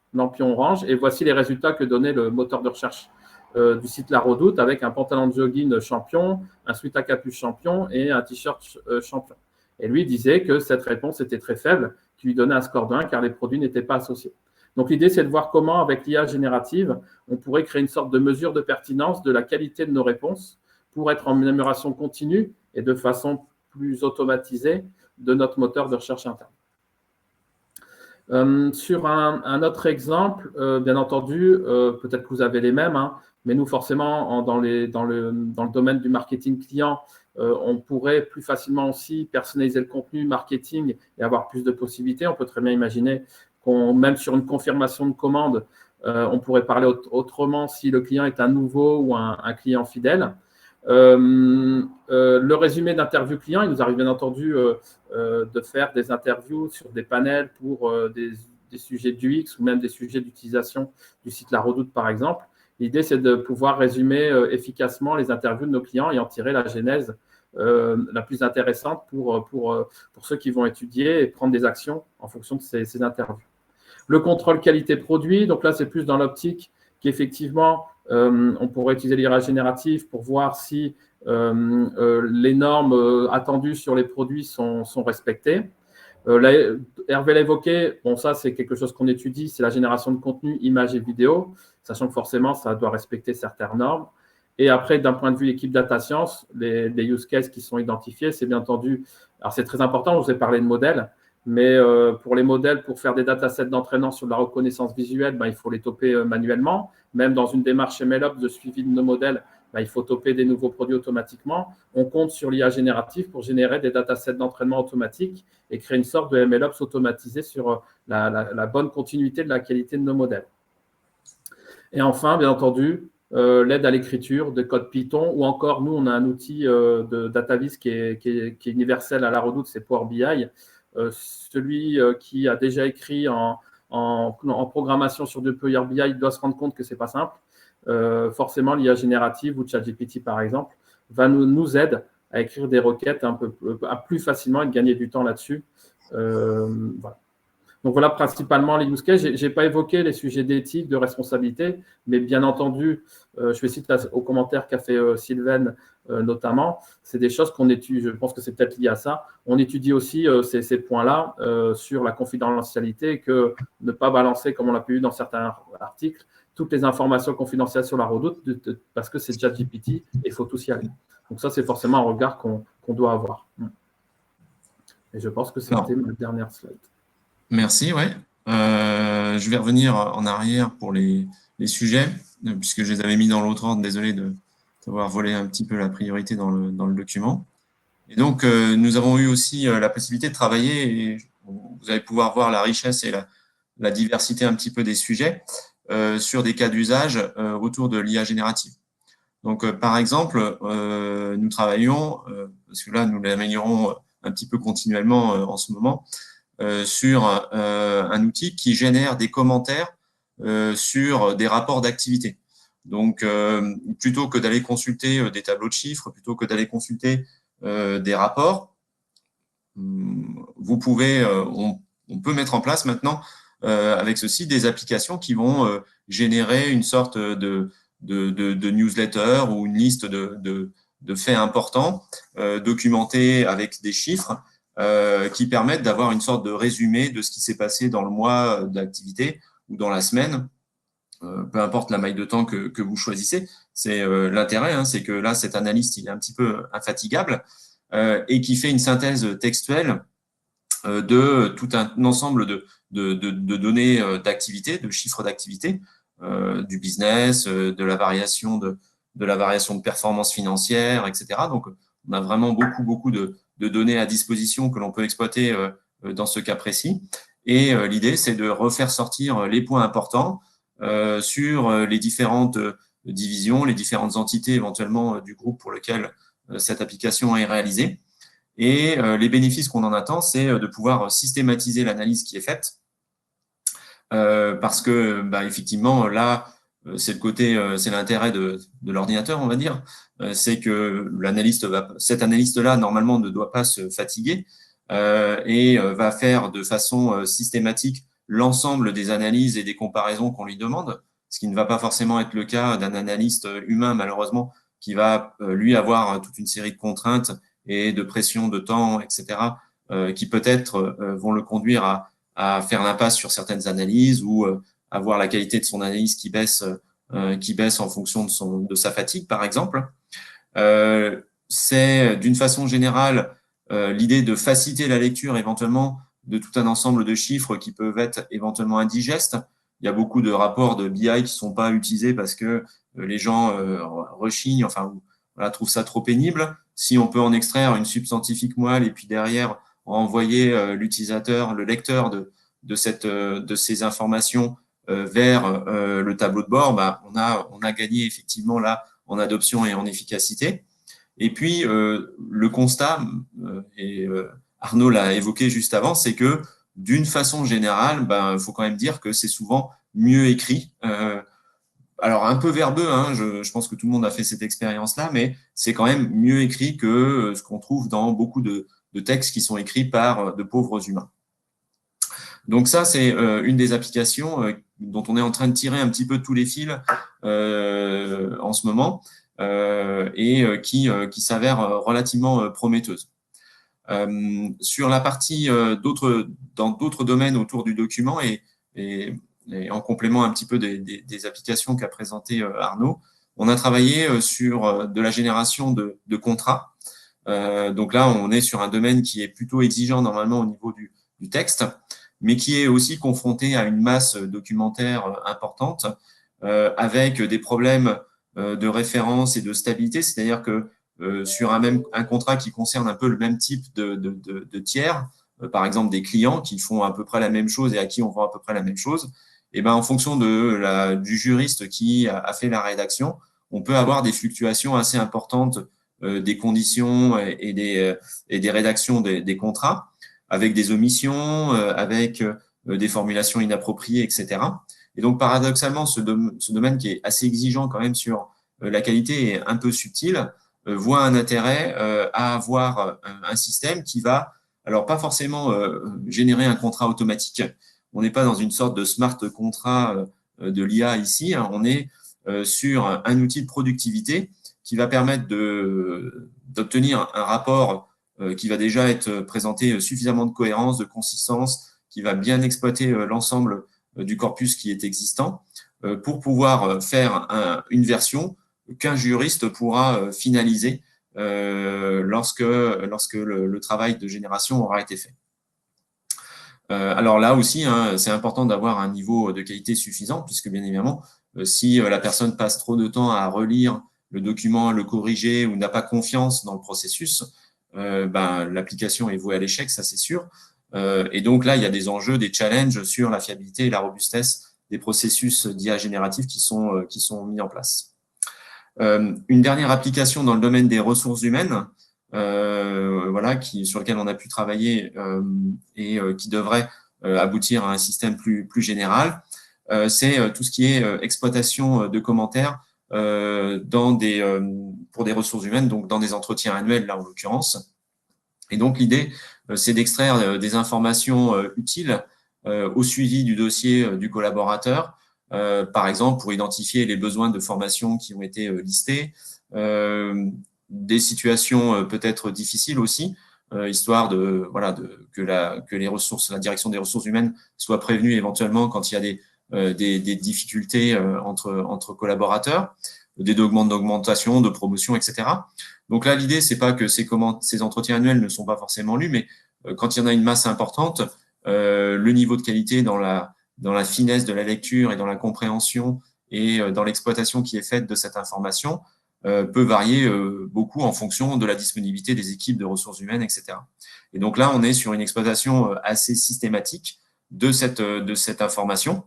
et voici les résultats que donnait le moteur de recherche du site La Redoute avec un pantalon de jogging champion, un sweat à capuche champion et un t-shirt champion. Et lui disait que cette réponse était très faible, qui lui donnait un score de 1 car les produits n'étaient pas associés. Donc, l'idée, c'est de voir comment, avec l'IA générative, on pourrait créer une sorte de mesure de pertinence de la qualité de nos réponses pour être en amélioration continue et de façon plus automatisé de notre moteur de recherche interne. Sur un autre exemple, bien entendu, peut-être que vous avez les mêmes, Mais nous, forcément, dans le domaine du marketing client, on pourrait plus facilement aussi personnaliser le contenu marketing et avoir plus de possibilités. On peut très bien imaginer même sur une confirmation de commande, on pourrait parler autrement si le client est un nouveau ou un client fidèle. Le résumé d'interview client, il nous arrive bien entendu de faire des interviews sur des panels pour des sujets d'UX ou même des sujets d'utilisation du site La Redoute, par exemple. L'idée, c'est de pouvoir résumer efficacement les interviews de nos clients et en tirer la genèse la plus intéressante pour ceux qui vont étudier et prendre des actions en fonction de ces interviews. Le contrôle qualité produit, donc là, c'est plus dans l'optique qu'effectivement, on pourrait utiliser l'IA générative pour voir si les normes attendues sur les produits sont respectées. Hervé l'a évoqué, bon, ça, c'est quelque chose qu'on étudie, c'est la génération de contenu, images et vidéos, sachant que forcément, ça doit respecter certaines normes. Et après, d'un point de vue équipe data science, les use cases qui sont identifiés, c'est bien entendu, alors c'est très important, je vous ai parlé de modèles, mais pour les modèles, pour faire des datasets d'entraînement sur de la reconnaissance visuelle, il faut les toper manuellement. Même dans une démarche MLOps de suivi de nos modèles, il faut toper des nouveaux produits automatiquement. On compte sur l'IA générative pour générer des datasets d'entraînement automatiques et créer une sorte de MLOps automatisé sur la bonne continuité de la qualité de nos modèles. Et enfin, bien entendu, l'aide à l'écriture de code Python, ou encore, nous, on a un outil de DataVis qui est universel à La Redoute, c'est Power BI. Celui qui a déjà écrit en programmation sur du Power BI doit se rendre compte que ce n'est pas simple. Forcément, l'IA générative ou ChatGPT, par exemple, nous aide à écrire des requêtes plus facilement et de gagner du temps là-dessus. Voilà. Donc, voilà principalement les use cases. Je n'ai pas évoqué les sujets d'éthique, de responsabilité, mais bien entendu, je fais suite aux commentaires qu'a fait Sylvain notamment. C'est des choses qu'on étudie, je pense que c'est peut-être lié à ça. On étudie aussi ces points-là sur la confidentialité et que ne pas balancer, comme on l'a pu vu dans certains articles, toutes les informations confidentielles sur La Redoute parce que c'est ChatGPT et il faut tous y aller. Donc, ça, c'est forcément un regard qu'on doit avoir. Et je pense que c'était ma dernière slide. Merci, ouais. Je vais revenir en arrière pour les sujets, puisque je les avais mis dans l'autre ordre. Désolé d'avoir volé un petit peu la priorité dans le document. Et donc, nous avons eu aussi la possibilité de travailler, et vous allez pouvoir voir la richesse et la diversité un petit peu des sujets sur des cas d'usage autour de l'IA générative. Donc, par exemple, nous travaillons, parce que là, nous l'améliorons un petit peu continuellement en ce moment, sur un outil qui génère des commentaires sur des rapports d'activité. Donc, plutôt que d'aller consulter des tableaux de chiffres, plutôt que d'aller consulter des rapports, vous pouvez, on peut mettre en place maintenant avec ceci des applications qui vont générer une sorte de newsletter ou une liste de faits importants documentés avec des chiffres qui permettent d'avoir une sorte de résumé de ce qui s'est passé dans le mois d'activité ou dans la semaine, peu importe la maille de temps que vous choisissez. C'est l'intérêt, hein, c'est que là, cet analyste, il est un petit peu infatigable et qui fait une synthèse textuelle de tout un ensemble de données d'activité, de chiffres d'activité, du business, de la variation de performance financière, etc. Donc, on a vraiment beaucoup de données à disposition que l'on peut exploiter dans ce cas précis. Et l'idée, c'est de refaire sortir les points importants sur les différentes divisions, les différentes entités éventuellement du groupe pour lequel cette application est réalisée. Et les bénéfices qu'on en attend, c'est de pouvoir systématiser l'analyse qui est faite parce que, effectivement, là, c'est l'intérêt de l'ordinateur, on va dire, c'est que cet analyste-là, normalement, ne doit pas se fatiguer et va faire de façon systématique l'ensemble des analyses et des comparaisons qu'on lui demande, ce qui ne va pas forcément être le cas d'un analyste humain, malheureusement, qui va, lui, avoir toute une série de contraintes et de pression de temps, etc., qui peut-être vont le conduire à faire l'impasse sur certaines analyses ou avoir la qualité de son analyse qui baisse en fonction de sa fatigue, par exemple. C'est d'une façon générale l'idée de faciliter la lecture éventuellement de tout un ensemble de chiffres qui peuvent être éventuellement indigestes il y a beaucoup de rapports de BI qui ne sont pas utilisés parce que les gens rechignent, enfin, voilà, trouvent ça trop pénible. Si on peut en extraire une substantifique moelle et puis derrière envoyer l'utilisateur, le lecteur de ces informations vers le tableau de bord, bah, on a gagné effectivement là en adoption et en efficacité. Et puis, le constat, et Arnaud l'a évoqué juste avant, c'est que d'une façon générale, ben, faut quand même dire que c'est souvent mieux écrit. Alors, un peu verbeux, hein, je pense que tout le monde a fait cette expérience-là, mais c'est quand même mieux écrit que ce qu'on trouve dans beaucoup de textes qui sont écrits par de pauvres humains. Donc ça, c'est une des applications dont on est en train de tirer un petit peu tous les fils en ce moment et qui s'avère relativement prometteuse. Sur la partie dans d'autres domaines autour du document et en complément un petit peu des applications qu'a présenté Arnaud, on a travaillé sur de la génération de contrats. Donc là, on est sur un domaine qui est plutôt exigeant normalement au niveau du texte, mais qui est aussi confronté à une masse documentaire importante, avec des problèmes de référence et de stabilité, c'est-à-dire que sur un contrat qui concerne un peu le même type de tiers, par exemple des clients qui font à peu près la même chose et à qui on vend à peu près la même chose, et ben en fonction du juriste qui a fait la rédaction, on peut avoir des fluctuations assez importantes des conditions et des rédactions des contrats, avec des omissions, avec des formulations inappropriées, etc. Et donc, paradoxalement, ce domaine qui est assez exigeant quand même sur la qualité et un peu subtil, voit un intérêt à avoir un système qui va, alors pas forcément générer un contrat automatique. On n'est pas dans une sorte de smart contrat de l'IA ici, hein. On est sur un outil de productivité qui va permettre d'obtenir un rapport qui va déjà être présenté suffisamment de cohérence, de consistance, qui va bien exploiter l'ensemble du corpus qui est existant pour pouvoir faire une version qu'un juriste pourra finaliser lorsque le travail de génération aura été fait. Alors là aussi, hein, c'est important d'avoir un niveau de qualité suffisant, puisque bien évidemment, si la personne passe trop de temps à relire le document, à le corriger ou n'a pas confiance dans le processus, ben, l'application est vouée à l'échec, ça c'est sûr. Et donc là, il y a des enjeux, des challenges sur la fiabilité et la robustesse des processus d'IA génératifs qui sont mis en place. Une dernière application dans le domaine des ressources humaines, voilà, sur lequel on a pu travailler et qui devrait aboutir à un système plus général, c'est tout ce qui est exploitation de commentaires pour des ressources humaines, donc dans des entretiens annuels, là en l'occurrence. Et donc l'idée, c'est d'extraire des informations utiles au suivi du dossier du collaborateur, par exemple pour identifier les besoins de formation qui ont été listés, des situations peut-être difficiles aussi, histoire que la direction des ressources humaines soit prévenue éventuellement quand il y a des difficultés entre collaborateurs, des demandes d'augmentation, de promotion, etc. Donc là, l'idée, c'est pas que ces entretiens annuels ne sont pas forcément lus, mais quand il y en a une masse importante, le niveau de qualité dans la finesse de la lecture et dans la compréhension et dans l'exploitation qui est faite de cette information peut varier beaucoup en fonction de la disponibilité des équipes de ressources humaines, etc. Et donc là, on est sur une exploitation assez systématique de cette information.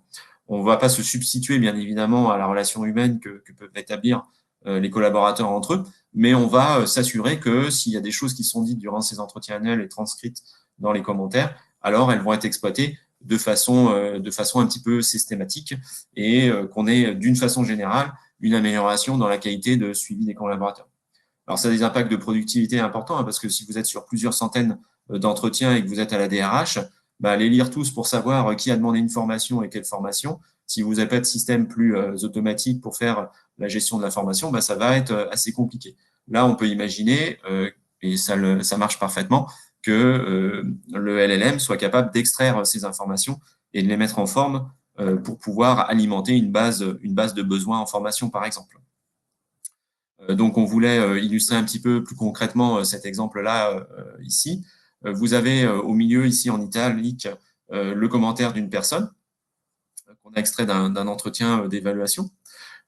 On ne va pas se substituer, bien évidemment, à la relation humaine que peuvent établir les collaborateurs entre eux, mais on va s'assurer que s'il y a des choses qui sont dites durant ces entretiens annuels et transcrites dans les commentaires, alors elles vont être exploitées de façon un petit peu systématique et qu'on ait d'une façon générale une amélioration dans la qualité de suivi des collaborateurs. Alors, ça a des impacts de productivité importants, hein, parce que si vous êtes sur plusieurs centaines d'entretiens et que vous êtes à la DRH, bah, les lire tous pour savoir qui a demandé une formation et quelle formation, si vous n'avez pas de système plus automatique pour faire la gestion de la formation, bah, ça va être assez compliqué. Là, on peut imaginer, et ça marche parfaitement, que le LLM soit capable d'extraire ces informations et de les mettre en forme pour pouvoir alimenter une base de besoins en formation, par exemple. Donc, on voulait illustrer un petit peu plus concrètement cet exemple-là ici. Vous avez au milieu, ici en italique, le commentaire d'une personne. qu'on a extrait d'un entretien d'évaluation.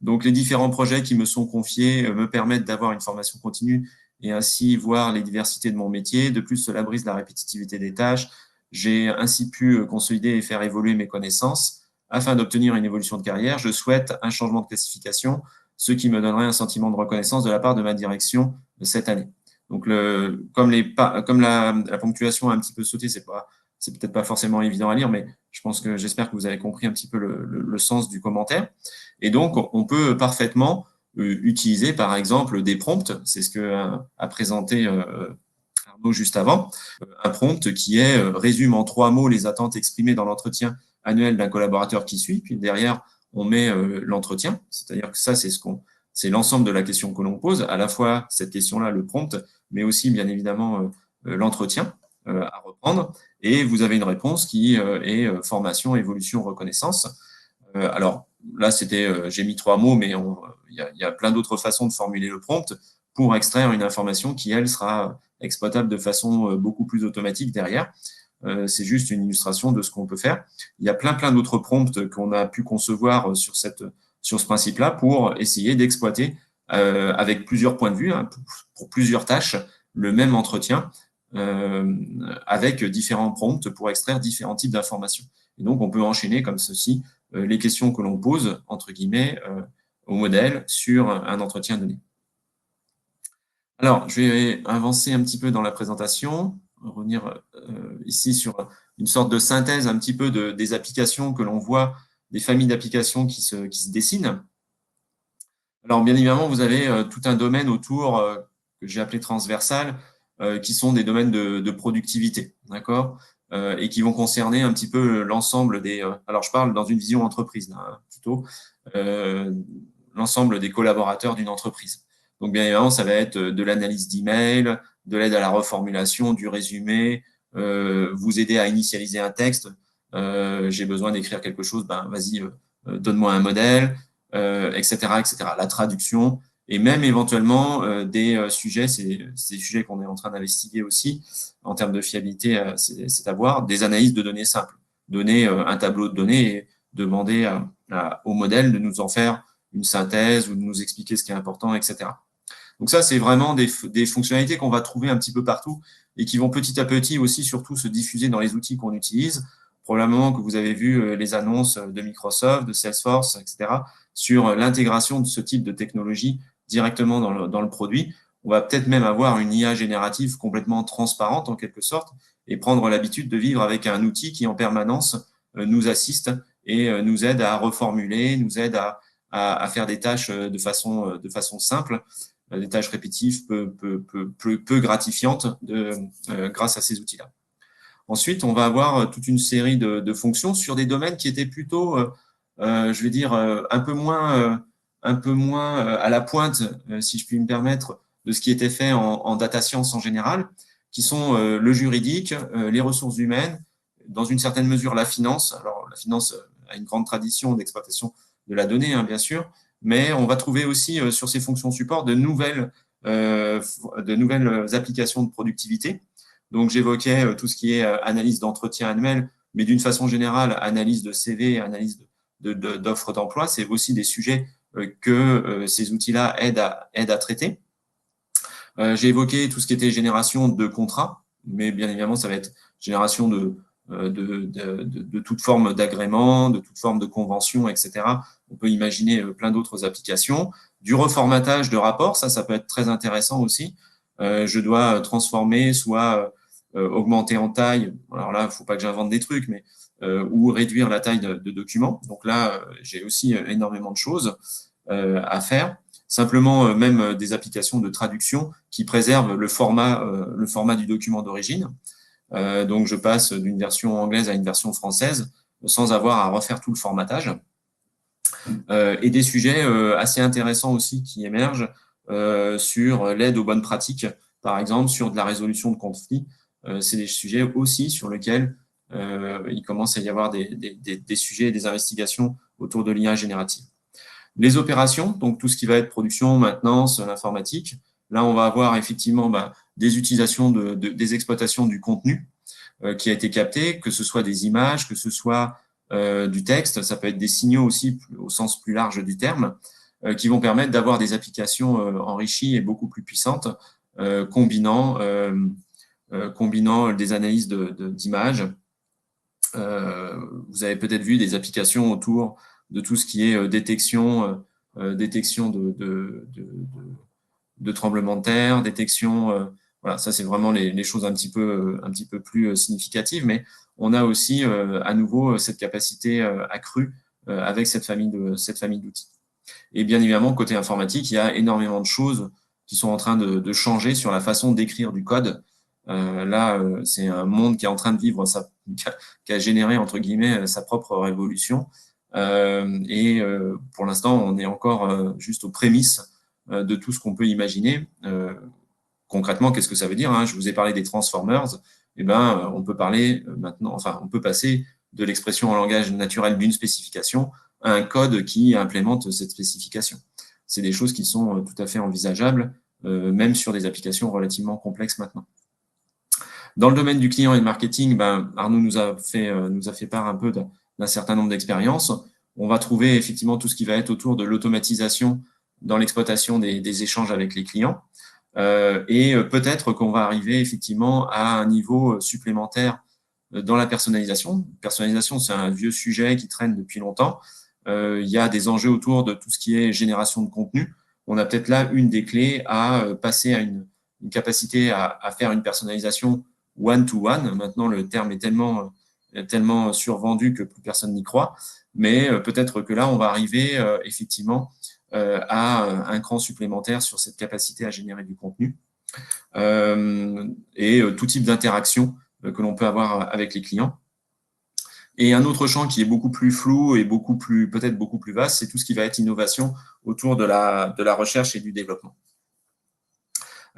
Donc, les différents projets qui me sont confiés me permettent d'avoir une formation continue et ainsi voir les diversités de mon métier. De plus, cela brise la répétitivité des tâches. J'ai ainsi pu consolider et faire évoluer mes connaissances. Afin d'obtenir une évolution de carrière, je souhaite un changement de classification, ce qui me donnerait un sentiment de reconnaissance de la part de ma direction cette année. Donc, comme la ponctuation a un petit peu sauté, c'est peut-être pas forcément évident à lire, mais j'espère que vous avez compris un petit peu le sens du commentaire. Et donc, on peut parfaitement utiliser, par exemple, des prompts. C'est ce que a présenté Arnaud juste avant. Un prompt qui résume en 3 mots les attentes exprimées dans l'entretien annuel d'un collaborateur qui suit. Puis derrière, on met l'entretien. C'est-à-dire que ça, c'est l'ensemble de la question que l'on pose, à la fois cette question-là, le prompt, mais aussi, bien évidemment, l'entretien à reprendre. Et vous avez une réponse qui est formation, évolution, reconnaissance. Alors là, j'ai mis 3 mots, mais il y a plein d'autres façons de formuler le prompt pour extraire une information qui, elle, sera exploitable de façon beaucoup plus automatique derrière. C'est juste une illustration de ce qu'on peut faire. Il y a plein d'autres prompts qu'on a pu concevoir sur ce principe-là pour essayer d'exploiter avec plusieurs points de vue, hein, pour plusieurs tâches, le même entretien avec différents prompts pour extraire différents types d'informations. Et donc, on peut enchaîner comme ceci les questions que l'on pose, entre guillemets, au modèle sur un entretien donné. Alors, je vais avancer un petit peu dans la présentation, revenir ici sur une sorte de synthèse un petit peu des applications que l'on voit, des familles d'applications qui se dessinent. Alors, bien évidemment, vous avez tout un domaine autour que j'ai appelé transversal, qui sont des domaines de productivité, d'accord, et qui vont concerner un petit peu l'ensemble alors je parle dans une vision entreprise, là, plutôt, l'ensemble des collaborateurs d'une entreprise. Donc, bien évidemment, ça va être de l'analyse d'email, de l'aide à la reformulation, du résumé, vous aider à initialiser un texte. J'ai besoin d'écrire quelque chose, ben vas-y, donne-moi un modèle, etc., etc. La traduction, et même éventuellement des sujets, c'est des sujets qu'on est en train d'investiguer aussi en termes de fiabilité, c'est à voir, des analyses de données simples, donner un tableau de données et demander au modèle de nous en faire une synthèse ou de nous expliquer ce qui est important, etc. Donc ça, c'est vraiment des fonctionnalités qu'on va trouver un petit peu partout et qui vont petit à petit aussi surtout se diffuser dans les outils qu'on utilise. Probablement que vous avez vu les annonces de Microsoft, de Salesforce, etc., sur l'intégration de ce type de technologie directement dans le produit. On va peut-être même avoir une IA générative complètement transparente en quelque sorte et prendre l'habitude de vivre avec un outil qui en permanence nous assiste et nous aide à reformuler, nous aide à faire des tâches de façon simple, des tâches répétitives peu gratifiantes grâce à ces outils-là. Ensuite, on va avoir toute une série de fonctions sur des domaines qui étaient plutôt, je vais dire, un peu moins à la pointe, si je puis me permettre, de ce qui était fait en data science en général, qui sont le juridique, les ressources humaines, dans une certaine mesure la finance. Alors, la finance a une grande tradition d'exploitation de la donnée, hein, bien sûr, mais on va trouver aussi sur ces fonctions support de nouvelles applications de productivité. Donc, j'évoquais tout ce qui est analyse d'entretien annuel, mais d'une façon générale, analyse de CV, analyse d'offres d'emploi. C'est aussi des sujets que ces outils-là aident à traiter. J'ai évoqué tout ce qui était génération de contrats, mais bien évidemment, ça va être génération de toute forme d'agrément, de toute forme de convention, etc. On peut imaginer plein d'autres applications. Du reformatage de rapports, ça peut être très intéressant aussi. Je dois transformer, soit augmenter en taille, alors là, il ne faut pas que j'invente des trucs, mais ou réduire la taille de documents. Donc là, j'ai aussi énormément de choses à faire. Simplement, même des applications de traduction qui préservent le format du document d'origine. Donc, je passe d'une version anglaise à une version française sans avoir à refaire tout le formatage. Et des sujets assez intéressants aussi qui émergent sur l'aide aux bonnes pratiques, par exemple, sur de la résolution de conflits. C'est des sujets aussi sur lesquels il commence à y avoir des sujets et des investigations autour de l'IA générative. Les opérations, donc tout ce qui va être production, maintenance, l'informatique. Là, on va avoir effectivement des utilisations des exploitations du contenu qui a été capté, que ce soit des images, que ce soit du texte, ça peut être des signaux aussi au sens plus large du terme, qui vont permettre d'avoir des applications enrichies et beaucoup plus puissantes, combinant des analyses d'images. Vous avez peut-être vu des applications autour de tout ce qui est détection de tremblements de terre, détection. Voilà, ça c'est vraiment les choses un petit peu plus significatives, mais on a aussi à nouveau cette capacité accrue avec cette famille d'outils. Et bien évidemment, côté informatique, il y a énormément de choses qui sont en train de changer sur la façon d'écrire du code. Là, c'est un monde qui est en train de vivre, qui a généré, entre guillemets, sa propre révolution. Pour l'instant, on est encore juste aux prémices de tout ce qu'on peut imaginer. Concrètement, qu'est-ce que ça veut dire, hein? Je vous ai parlé des transformers. Eh ben, on peut parler maintenant, enfin, on peut passer de l'expression en langage naturel d'une spécification à un code qui implémente cette spécification. C'est des choses qui sont tout à fait envisageables, même sur des applications relativement complexes maintenant. Dans le domaine du client et du marketing, ben, Arnaud nous a fait part un peu d'un certain nombre d'expériences. On va trouver effectivement tout ce qui va être autour de l'automatisation dans l'exploitation des échanges avec les clients. Et peut-être qu'on va arriver effectivement à un niveau supplémentaire dans la personnalisation. Personnalisation, c'est un vieux sujet qui traîne depuis longtemps. Il y a des enjeux autour de tout ce qui est génération de contenu. On a peut-être là une des clés à passer à une capacité à faire une personnalisation one-to-one. Maintenant, le terme est tellement survendu que plus personne n'y croit. Mais peut-être que là, on va arriver effectivement à un cran supplémentaire sur cette capacité à générer du contenu et tout type d'interaction que l'on peut avoir avec les clients. Et un autre champ qui est beaucoup plus flou et peut-être beaucoup plus vaste, c'est tout ce qui va être innovation autour de la recherche et du développement.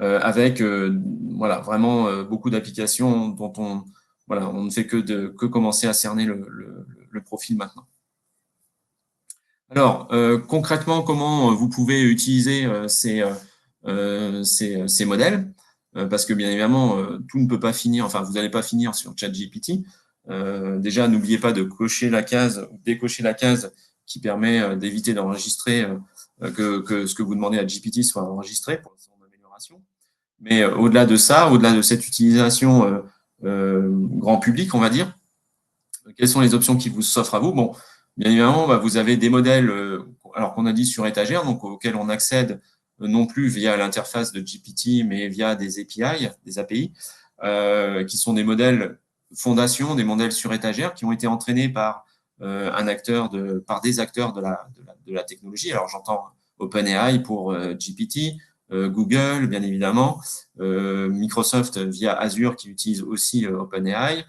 Avec voilà, vraiment beaucoup d'applications dont on ne fait que commencer à cerner le profil maintenant. Alors, concrètement, comment vous pouvez utiliser ces modèles? Parce que bien évidemment, tout ne peut pas finir, enfin, vous n'allez pas finir sur ChatGPT. Déjà, n'oubliez pas de cocher la case ou décocher la case qui permet d'éviter d'enregistrer que ce que vous demandez à GPT soit enregistré pour son amélioration. Mais au-delà de ça, au-delà de cette utilisation grand public, on va dire, quelles sont les options qui vous s'offrent à vous? Bon, bien évidemment, vous avez des modèles, alors qu'on a dit sur étagère, donc auxquels on accède non plus via l'interface de GPT, mais via des API, qui sont des modèles fondation, des modèles sur étagère qui ont été entraînés par par des acteurs de la technologie. Alors j'entends OpenAI pour GPT, Google, bien évidemment, Microsoft via Azure qui utilise aussi OpenAI.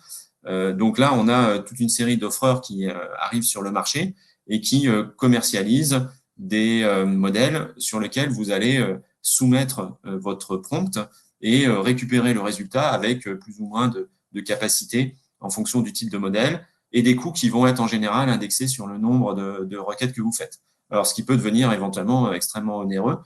Donc là, on a toute une série d'offreurs qui arrivent sur le marché et qui commercialisent des modèles sur lesquels vous allez soumettre votre prompt et récupérer le résultat avec plus ou moins de capacité en fonction du type de modèle et des coûts qui vont être en général indexés sur le nombre de requêtes que vous faites. Alors, ce qui peut devenir éventuellement extrêmement onéreux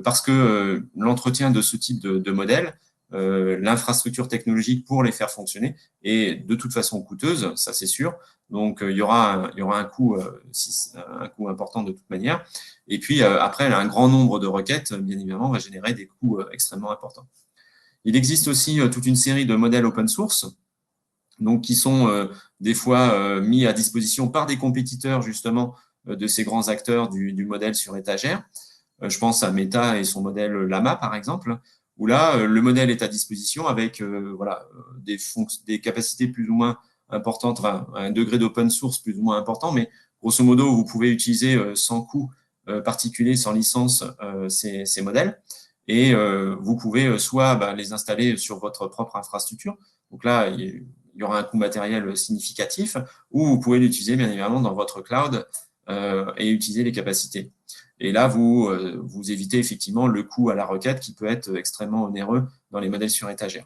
parce que l'entretien de ce type de modèle, l'infrastructure technologique pour les faire fonctionner est de toute façon coûteuse, ça c'est sûr. Donc, il y aura un coût important de toute manière. Et puis, après, un grand nombre de requêtes, bien évidemment, va générer des coûts extrêmement importants. Il existe aussi toute une série de modèles open source, donc qui sont des fois mis à disposition par des compétiteurs, justement, de ces grands acteurs du modèle sur étagère. Je pense à Meta et son modèle Llama, par exemple, où là, le modèle est à disposition avec des capacités plus ou moins importantes, un degré d'open source plus ou moins important, mais grosso modo, vous pouvez utiliser sans coût particulier, sans licence, ces modèles. Et vous pouvez soit les installer sur votre propre infrastructure. Donc là, il y aura un coût matériel significatif, ou vous pouvez l'utiliser bien évidemment dans votre cloud et utiliser les capacités. Et là, vous évitez effectivement le coût à la requête qui peut être extrêmement onéreux dans les modèles sur étagère.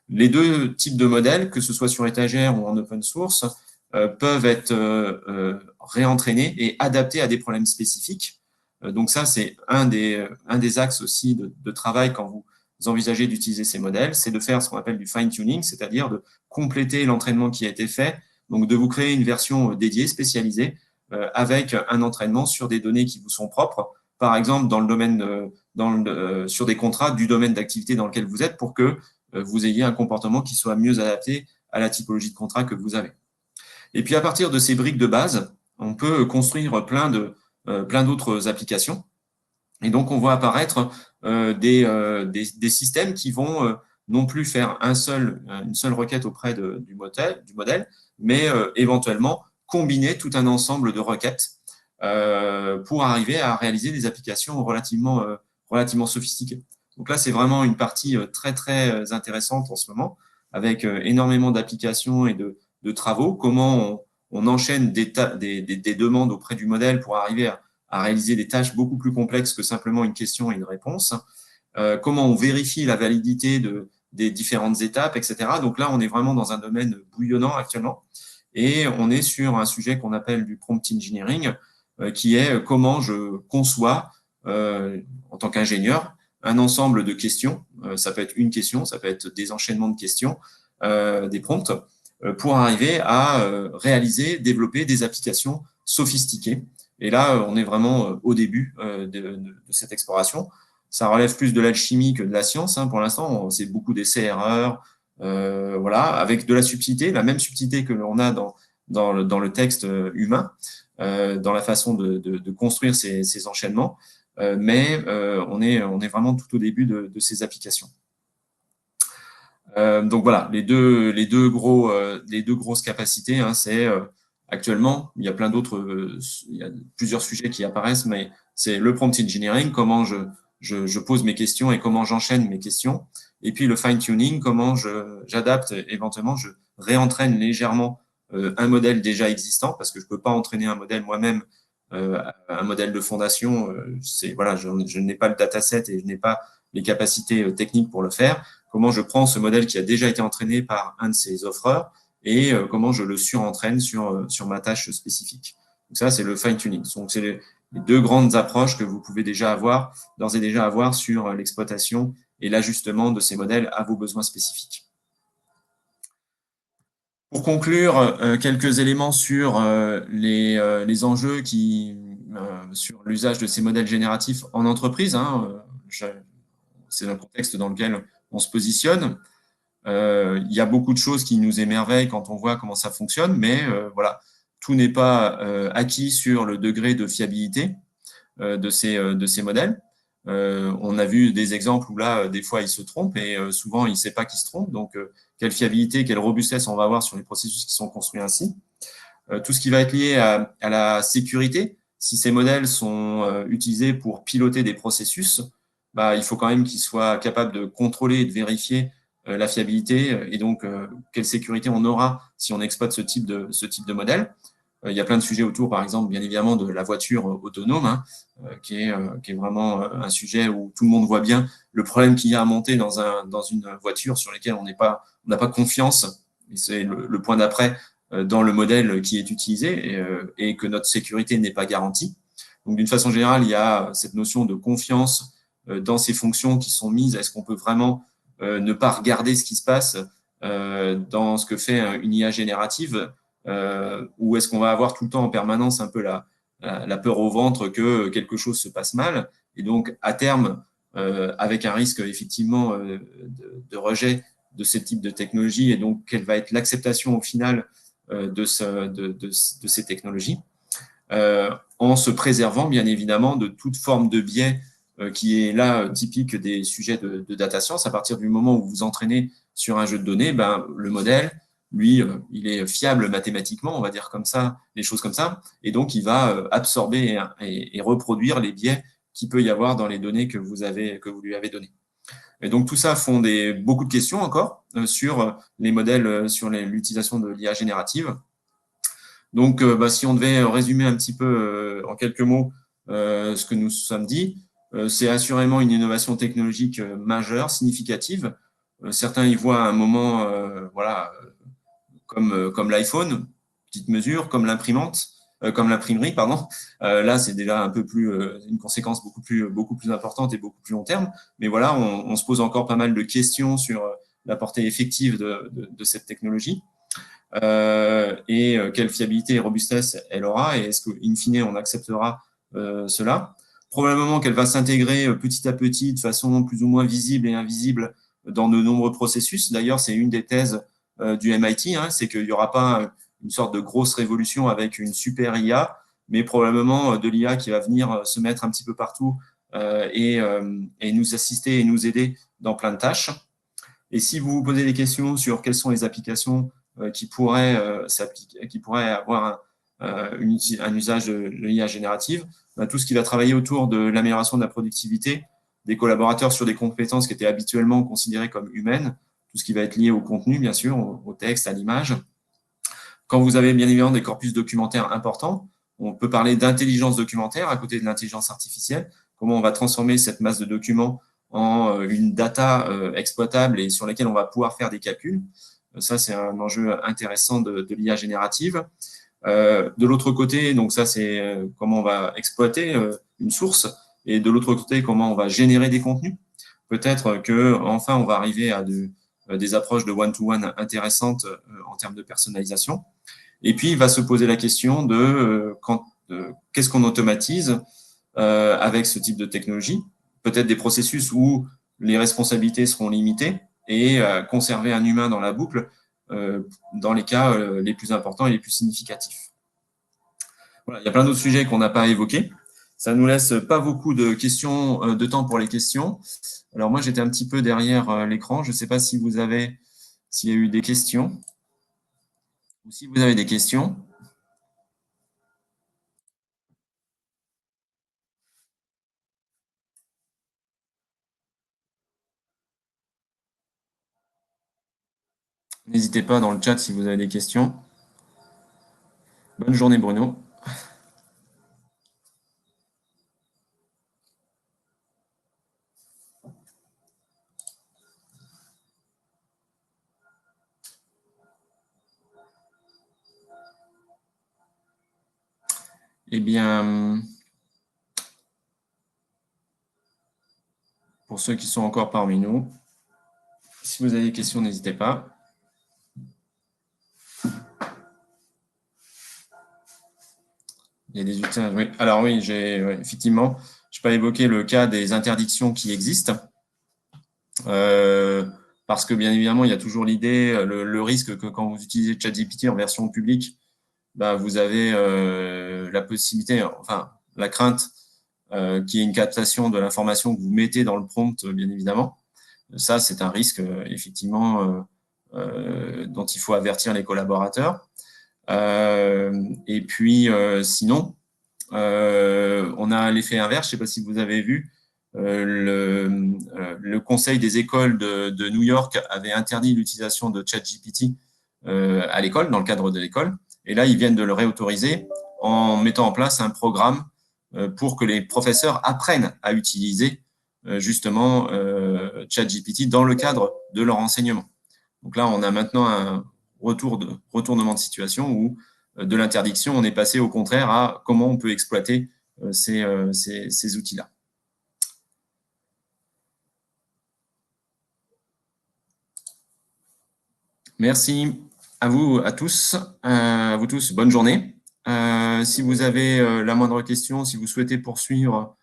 Les deux types de modèles, que ce soit sur étagère ou en open source, peuvent être réentraînés et adaptés à des problèmes spécifiques. Donc ça, c'est un des axes aussi de travail quand vous envisagez d'utiliser ces modèles, c'est de faire ce qu'on appelle du fine-tuning, c'est-à-dire de compléter l'entraînement qui a été fait donc de vous créer une version dédiée, spécialisée, avec un entraînement sur des données qui vous sont propres, par exemple dans le domaine, sur des contrats du domaine d'activité dans lequel vous êtes, pour que vous ayez un comportement qui soit mieux adapté à la typologie de contrat que vous avez. Et puis à partir de ces briques de base, on peut construire plein d'autres applications. Et donc on voit apparaître des systèmes qui vont non plus faire une seule requête auprès du modèle, mais éventuellement combiner tout un ensemble de requêtes pour arriver à réaliser des applications relativement sophistiquées. Donc là, c'est vraiment une partie très, très intéressante en ce moment, avec énormément d'applications et de travaux, comment on enchaîne des demandes auprès du modèle pour arriver à réaliser des tâches beaucoup plus complexes que simplement une question et une réponse, comment on vérifie la validité des différentes étapes, etc. Donc là, on est vraiment dans un domaine bouillonnant actuellement, et on est sur un sujet qu'on appelle du prompt engineering, qui est comment je conçois, en tant qu'ingénieur, un ensemble de questions. Ça peut être une question, ça peut être des enchaînements de questions, des prompts, pour arriver à développer des applications sophistiquées. Et là, on est vraiment au début de cette exploration. Ça relève plus de l'alchimie que de la science, hein, pour l'instant. C'est beaucoup d'essais-erreurs, voilà, avec de la subtilité, la même subtilité que l'on a dans le texte humain, dans la façon de construire ces enchaînements. Mais on est vraiment tout au début de ces applications. Donc voilà, les deux grosses capacités, hein, c'est actuellement, il y a plein d'autres, il y a plusieurs sujets qui apparaissent, mais c'est le prompt engineering, comment je pose mes questions et comment j'enchaîne mes questions, et puis le fine-tuning, comment j'adapte, éventuellement, je réentraîne légèrement un modèle déjà existant, parce que je ne peux pas entraîner un modèle moi-même, un modèle de fondation, voilà, je n'ai pas le dataset et je n'ai pas les capacités techniques pour le faire. Comment je prends ce modèle qui a déjà été entraîné par un de ces offreurs et comment je le surentraîne sur ma tâche spécifique. Donc ça, c'est le fine-tuning. Donc, c'est les deux grandes approches que vous pouvez d'ores et déjà avoir sur l'exploitation et l'ajustement de ces modèles à vos besoins spécifiques. Pour conclure, quelques éléments sur les enjeux sur l'usage de ces modèles génératifs en entreprise, hein. C'est un contexte dans lequel on se positionne. Il y a beaucoup de choses qui nous émerveillent quand on voit comment ça fonctionne, mais voilà, tout n'est pas acquis sur le degré de fiabilité de ces modèles. On a vu des exemples où là, des fois, ils se trompent et souvent, il ne sait pas qu'ils se trompent. Donc, quelle fiabilité, quelle robustesse on va avoir sur les processus qui sont construits ainsi. Tout ce qui va être lié à la sécurité, si ces modèles sont utilisés pour piloter des processus, bah, il faut quand même qu'ils soient capables de contrôler et de vérifier la fiabilité et donc quelle sécurité on aura si on exploite ce type de modèle. Il y a plein de sujets autour, par exemple, bien évidemment, de la voiture autonome, hein, qui est vraiment un sujet où tout le monde voit bien le problème qu'il y a à monter dans une voiture sur laquelle on n'a pas confiance. Et c'est le point d'après dans le modèle qui est utilisé et que notre sécurité n'est pas garantie. Donc, d'une façon générale, il y a cette notion de confiance dans ces fonctions qui sont mises. Est-ce qu'on peut vraiment ne pas regarder ce qui se passe dans ce que fait une IA générative, ou est-ce qu'on va avoir tout le temps en permanence un peu la peur au ventre que quelque chose se passe mal, et donc à terme, avec un risque effectivement de rejet de ce type de technologie, et donc quelle va être l'acceptation au final de ces technologies, en se préservant bien évidemment de toute forme de biais qui est là typique des sujets de data science. À partir du moment où vous entraînez sur un jeu de données, ben, le modèle, lui, il est fiable mathématiquement, on va dire comme ça, les choses comme ça, et donc il va absorber et reproduire les biais qu'il peut y avoir dans les données que vous lui avez données. Et donc tout ça font beaucoup de questions encore sur les modèles, sur l'utilisation de l'IA générative. Donc, si on devait résumer un petit peu en quelques mots ce que nous sommes dit, c'est assurément une innovation technologique majeure, significative. Certains y voient un moment, voilà, comme l'iPhone, petite mesure, comme l'imprimerie, pardon. Là, c'est déjà un peu plus une conséquence beaucoup plus importante et beaucoup plus long terme. Mais voilà, on se pose encore pas mal de questions sur la portée effective de cette technologie. et quelle fiabilité et robustesse elle aura, et est-ce qu'in fine, on acceptera cela. Probablement qu'elle va s'intégrer petit à petit de façon plus ou moins visible et invisible dans de nombreux processus. D'ailleurs, c'est une des thèses du MIT, hein, c'est qu'il n'y aura pas une sorte de grosse révolution avec une super IA, mais probablement de l'IA qui va venir se mettre un petit peu partout et nous assister et nous aider dans plein de tâches. Et si vous vous posez des questions sur quelles sont les applications qui pourraient avoir un usage de l'IA générative, tout ce qui va travailler autour de l'amélioration de la productivité des collaborateurs sur des compétences qui étaient habituellement considérées comme humaines, tout ce qui va être lié au contenu, bien sûr, au texte, à l'image. Quand vous avez bien évidemment des corpus documentaires importants, on peut parler d'intelligence documentaire à côté de l'intelligence artificielle, comment on va transformer cette masse de documents en une data exploitable et sur laquelle on va pouvoir faire des calculs. Ça, c'est un enjeu intéressant de l'IA générative. De l'autre côté, donc ça, c'est comment on va exploiter une source, et de l'autre côté, comment on va générer des contenus. Peut-être qu'enfin, on va arriver à des approches de one-to-one intéressantes en termes de personnalisation. Et puis, il va se poser la question de qu'est-ce qu'on automatise avec ce type de technologie. Peut-être des processus où les responsabilités seront limitées et conserver un humain dans la boucle dans les cas les plus importants et les plus significatifs. Voilà, il y a plein d'autres sujets qu'on n'a pas évoqués. Ça ne nous laisse pas beaucoup de questions, de temps pour les questions. Alors moi, j'étais un petit peu derrière l'écran. Je ne sais pas si s'il y a eu des questions. Ou si vous avez des questions. N'hésitez pas dans le chat si vous avez des questions. Bonne journée, Bruno. Eh bien, pour ceux qui sont encore parmi nous, si vous avez des questions, n'hésitez pas. Il y a des outils. Oui. Alors oui, effectivement, je n'ai pas évoqué le cas des interdictions qui existent. Parce que bien évidemment, il y a toujours l'idée, le risque que quand vous utilisez ChatGPT en version publique, vous avez la possibilité, enfin la crainte qu'il y ait une captation de l'information que vous mettez dans le prompt, bien évidemment. Ça, c'est un risque, effectivement, dont il faut avertir les collaborateurs. Et puis, sinon, on a l'effet inverse. Je ne sais pas si vous avez vu, le conseil des écoles de New York avait interdit l'utilisation de ChatGPT à l'école, dans le cadre de l'école. Et là, ils viennent de le réautoriser en mettant en place un programme pour que les professeurs apprennent à utiliser justement ChatGPT dans le cadre de leur enseignement. Donc là, on a maintenant un retournement de situation où de l'interdiction, on est passé au contraire à comment on peut exploiter ces outils-là. Merci à vous tous. Bonne journée. Si vous avez la moindre question, si vous souhaitez poursuivre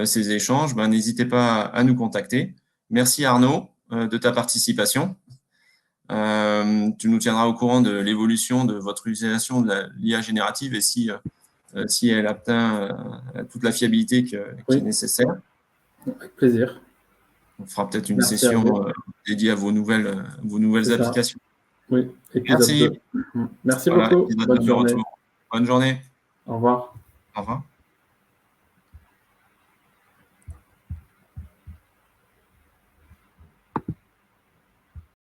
ces échanges, n'hésitez pas à nous contacter. Merci Arnaud de ta participation. Tu nous tiendras au courant de l'évolution de votre utilisation de l'IA générative et si elle atteint toute la fiabilité qui est nécessaire. Avec plaisir. On fera peut-être une session dédiée à vos nouvelles applications. Oui, merci. Merci beaucoup. Bonne journée. Bonne journée. Au revoir. Au revoir.